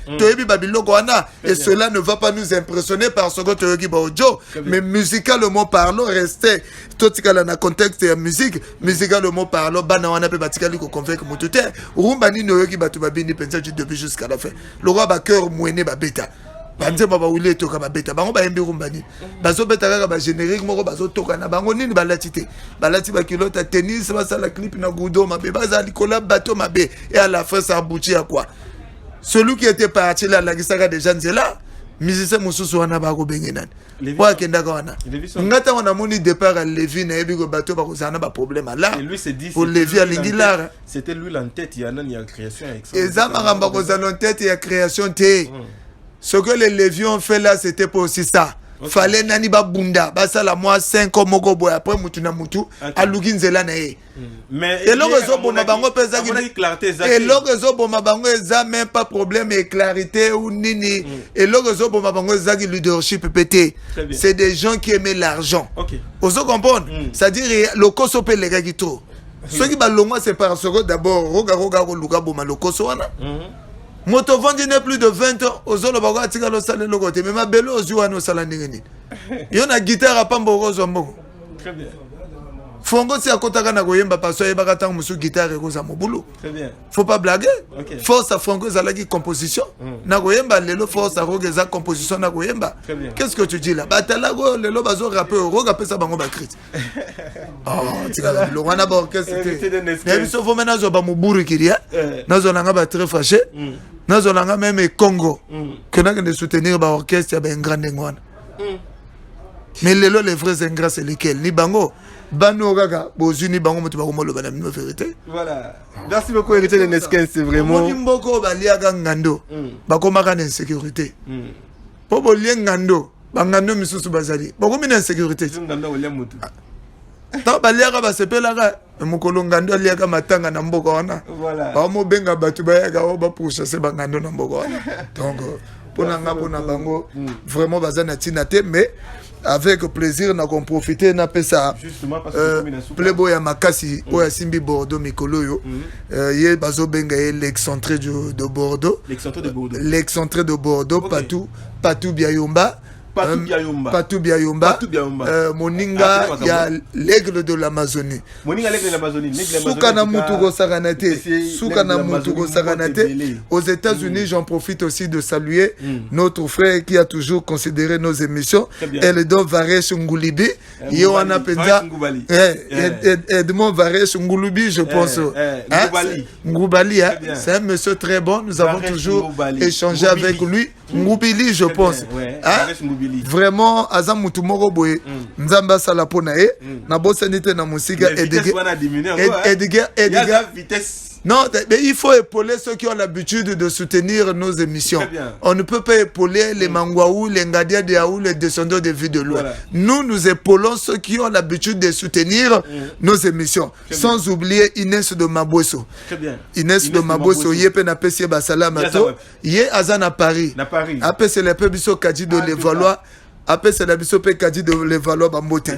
Et cela ne va pas nous impressionner parce que mais musicalement parlant, restez. Tout ce qu'il y a dans contexte de la musique, musicalement parlant, on peut batikali ko convaincre mutute. Rumbani noyoki batu babini pensa du début jusqu'à la fin. Le roi ba cœur mouené ba beta. Banze baba wule toka ba beta. Bango ba yembi rumbani. Bazo beta kaka ba générique moko bazo toka na bango nini balatite. Balati ba kilote tennis ba sala clip na gudo mabe baza likola bateau mabe et à la fin ça aboutit à quoi? Celui qui était parti là la gisaka déjà nzela musicien mosusu wana bakobenge nani po akendaka wana ngata wana moni départ à Lévi na yebi ko bato bakozala na baproblème là pour Lévi alingi lara c'était lui l'entête ya nani ya création eza makambo kozala entête ya création te ce que les Léviens ont fait là c'était pas aussi ça. Fallait nani ba bunda basala moi 5 moko boy après mutu na mutu aluki nzela na ye mais eloko zo boma bango pesa ki eloko zo boma bango eza même pas problème et clarté ou nini eloko zo boma bango eza ki leadership pété c'est des gens qui aimaient l'argent ozo comprendre c'est à dire le koso pe les gars qui trop ceux qui ba longo c'est parce que d'abord roga ko luka boma le koso wana moto vandi ne plus de 20 ans ozolo bako atika lo sale lo côté mais ma belo ozuwa no sala ndengeni yo na guitare apambo rozo mboko très bien fongo si akotaka na koyemba parce que yebaka tango musu guitare ko za mobulu très bien faut pas blaguer force à fongo za la composition na koyemba lelo force à roga za composition na koyemba qu'est-ce que tu dis là batala go lelo bazo rapper roga pesa bango ba crit oh tika lo wana ba orchestre mais biso faut maintenant zo ba moburu kiria nazo nanga ba très fâché nazo nanga même Congo que na de soutenir ba orchestre ba grande ngwana mais lelo les vrais ingrats c'est lesquels ni bango Bano Gaga, Bozuni Bango Motubaromolo, Madame la vérité. Voilà. Merci beaucoup, Héritier de Nesken, c'est vraiment. Mboko Baliaga Ngando, Bakomaka d'insécurité. Pobo Lien Ngando, Bangando Misusu Bazali. Beaucoup d'insécurité. Tant Baliaga Basepelaga, Mokolo Ngando Liaga Matanga Namboka wana. Voilà. Bamo Benga Batubayaga Oba pour chasser Bangando Namboka wana. Donc, pour Nanga Bango, vraiment Bazana Tinate, mais. Avec plaisir, nous avons profité, nous avons ça. Playboy à Makassi, Oya Simbi Bordeaux, Mikolo, Bazo Benga, l'excentré de Bordeaux. L'excentré de Bordeaux, Patou Biayomba. Patou Biayomba. Moninga, il y a l'aigle de l'Amazonie. Soukana Moutougo Saranate. Soukana Moutougo Saranate. Aux États-Unis, j'en profite aussi de saluer notre frère qui a toujours considéré nos émissions. Eldon Varesh Ngoulibi. Yohana Penda. Edmond Varesh Ngoulibi, je pense. Ngoubali, c'est un monsieur très bon. Nous avons toujours échangé avec lui. Ngoubili, je pense. Vraiment Azam Mutumoro Boye Nzamba Salapona na bosanité na musika non, mais il faut épauler ceux qui ont l'habitude de soutenir nos émissions. On ne peut pas épauler les Mangwaou, les Ngadia de Aou, les descendants de vie de loi. Nous épaulons ceux qui ont l'habitude de soutenir nos émissions. Sans oublier Inès de Mabouesso. Inès de Mabouesso, Yepe na Pessie Basalamato, Yé Azan à Paris. Après, c'est le Pébiso Kadi de l'Evalois. Après, c'est la Bissopé Kadi de l'Evalois Bambote.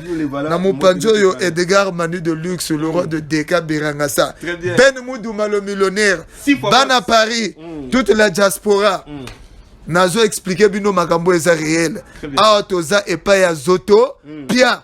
Namupanjo yo Edgar Manu de Luxe, le roi de Deka Birangasa. Ben Moudouma le millionnaire. Ban à Paris, toute la diaspora. Nazo expliqué bino makambo eza réel. Aotoza et pas ya Zotopia.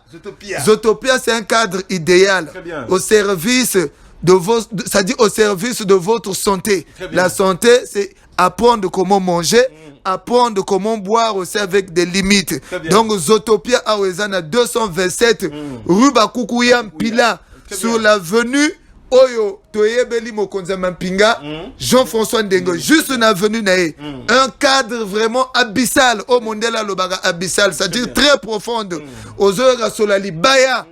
Zotopia, c'est un cadre idéal au service de votre, c'est-à-dire au service de votre santé. La santé, c'est apprendre comment manger, apprendre comment boire aussi avec des limites. Donc Zotopia Awezana 227 rue Bakukuyam Pila sur l'avenue Oyo Toyebeli Mokonza Mampinga Jean-François Ndengo, juste une avenue nae. Un cadre vraiment abyssal au Mondela Lobaga abyssal, c'est-à-dire très profonde. Aux heures Solali Baya.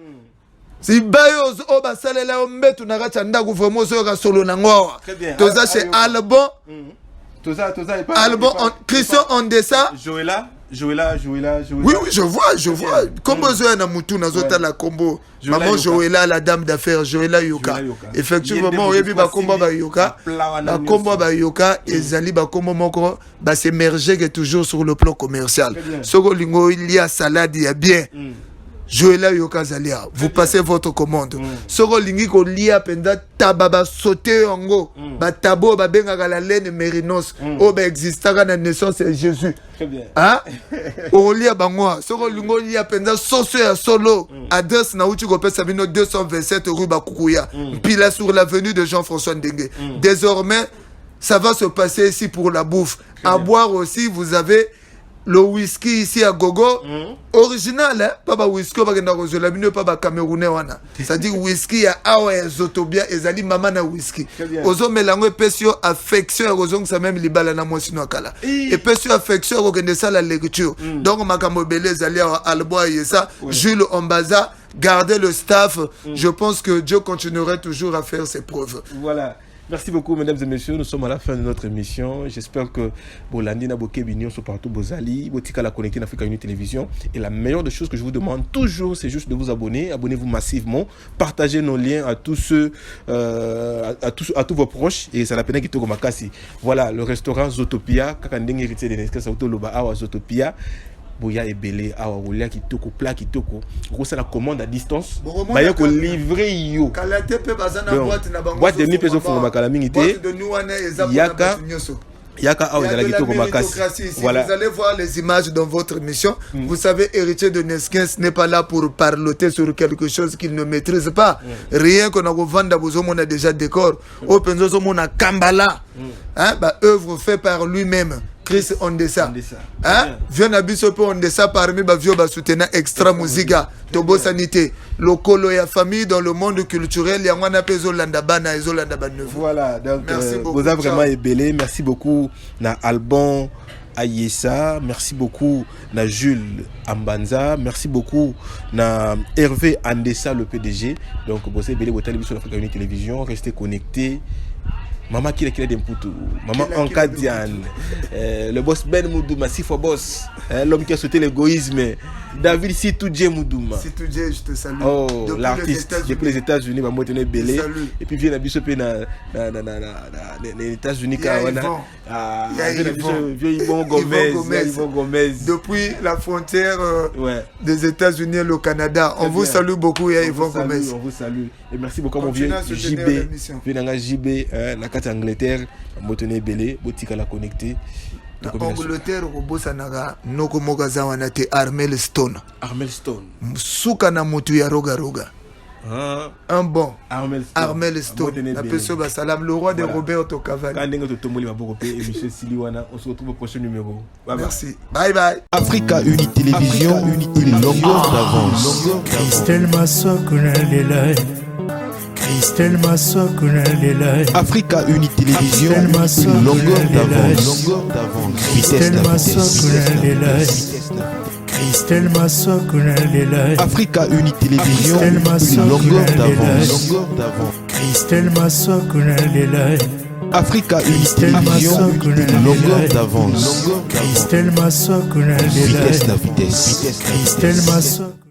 Si Bayo Oba Salela Ombetu Naracha Ndagu vraiment aux heures Solo Nangoa. Toza chez Albon. Albon Christian Ondessa. Joëla. Oui, je vois. Combo Zoé Namutu Nazota la combo. Maman Joëla, la dame d'affaires, Joëla Yoka. Effectivement, oui, Bakombo Bayoka. Bakombo Bayoka et Zali Bakombo Moko, s'émerger toujours sur le plan commercial. Soko Lingo, il y a salade, il y a bien. Joëla Yoka Zalia, vous passez votre commande. Soro lingi ko lia penda tababa sauter ango. Ba tabo ba benga la laine mérinos. O ba existara na naissance de Jésus. Très bien. Hein? O lia bangoa. Soro lingo lia penda soso ya solo. Adresse na uchi ko pesa bino 227 rue Bakukuya. Pile sur l'avenue de Jean-François Ndengue. Désormais, ça va se passer ici pour la bouffe. À boire aussi, vous avez le whisky ici à Gogo, original, hein? Pas whisky, pas pas camerounais, c'est-à-dire whisky à Awa et Zotobia, et Zali maman na whisky. Ozo melango pesio affection, ozo ça même libala na mosino kala. Et pesio affection, organiser ça la lecture. Donc makamo belé Zali Alboa et ça, Jules Ombaza, garder le staff. Je pense que Dieu continuerait toujours à faire ses preuves. Voilà. Merci beaucoup, mesdames et messieurs. Nous sommes à la fin de notre émission. J'espère que Bolandi Naboké Bignon sont partout, Bozali, Botika la connecté d'Africa Uni Télévision. Et la meilleure des choses que je vous demande toujours, c'est juste de vous abonner. Abonnez-vous massivement. Partagez nos liens à tous ceux, à tous vos proches. Et ça la peine qui Makasi. Voilà, le restaurant Zotopia, Kakandeng héritier de Nesca Sauto Loba Awa Zotopia. Boya et Belé, Awa Wolia Kitoko, plat Kitoko. C'est la commande à distance. Baya ko livrer yo. Boîte de nuit peso pour makalamingité. Yaka Awa Zala Kitoko Makasi. Voilà. Vous allez voir les images dans votre émission. Vous savez, héritier de Neskens n'est pas là pour parloter sur quelque chose qu'il ne maîtrise pas. Rien qu'on a vendu à Bouzom, on a déjà décor. Open Zozo, on a Kambala. Œuvre faite par lui-même. Chris Ondessa. Hein? Viens à Bissopo Ondessa parmi Bavio Basutena Extra Musica, Tobo Sanité, le colo et la famille dans le monde culturel. Il y a un appel Zolandabana et Zolandabana. Voilà, donc merci beaucoup. Vous avez vraiment ébélé. Merci beaucoup, na Alban Ayessa. Merci beaucoup, na Jules Ambanza. Merci beaucoup, na Hervé Andessa, le PDG. Donc, vous avez ébélé, vous avez sur l'Africa Uni Télévision. Restez connectés. Maman qui est d'Empoutou, maman Anka Diane, le boss Ben Moudouma, Sifo Boss, l'homme qui a sauté l'égoïsme, David Situdje Moudouma. Situdje, je te salue. Oh, l'artiste depuis les États-Unis, maman tenait belé. Et puis vient à Bissopé dans les États-Unis, Yvon Gomez. Depuis la frontière des États-Unis et le Canada, on vous salue beaucoup, Yvon Gomez. On vous salue. Et merci beaucoup, mon vieux JB. JB, la carte Angleterre, Motone Belé, Botika la connecté. Angleterre, Robosanaga, Noko Mogazawana te Armel Stone. Armel Stone. Souka na motu ya Roga Roga. Un bon Armel Stone. La personne Salam, le roi de Roberto Cavalli. On se retrouve au prochain numéro. Merci. Bye bye. Africa Uni Télévision, une longueur d'avance. Christelle Massokuna Lelai. Christelle Massokuna Lelai. Africa Uni Télévision, une longueur d'avance. Christelle Massokuna Lelai. Christelle Massokuna Lelai. Africa Uni Télévision, une longueur d'avance. Christelle Massokuna Lelai. Africa Uni Télévision, une longueur d'avance. Christelle Massokuna Lelai. Vitesse. Christelle Massokuna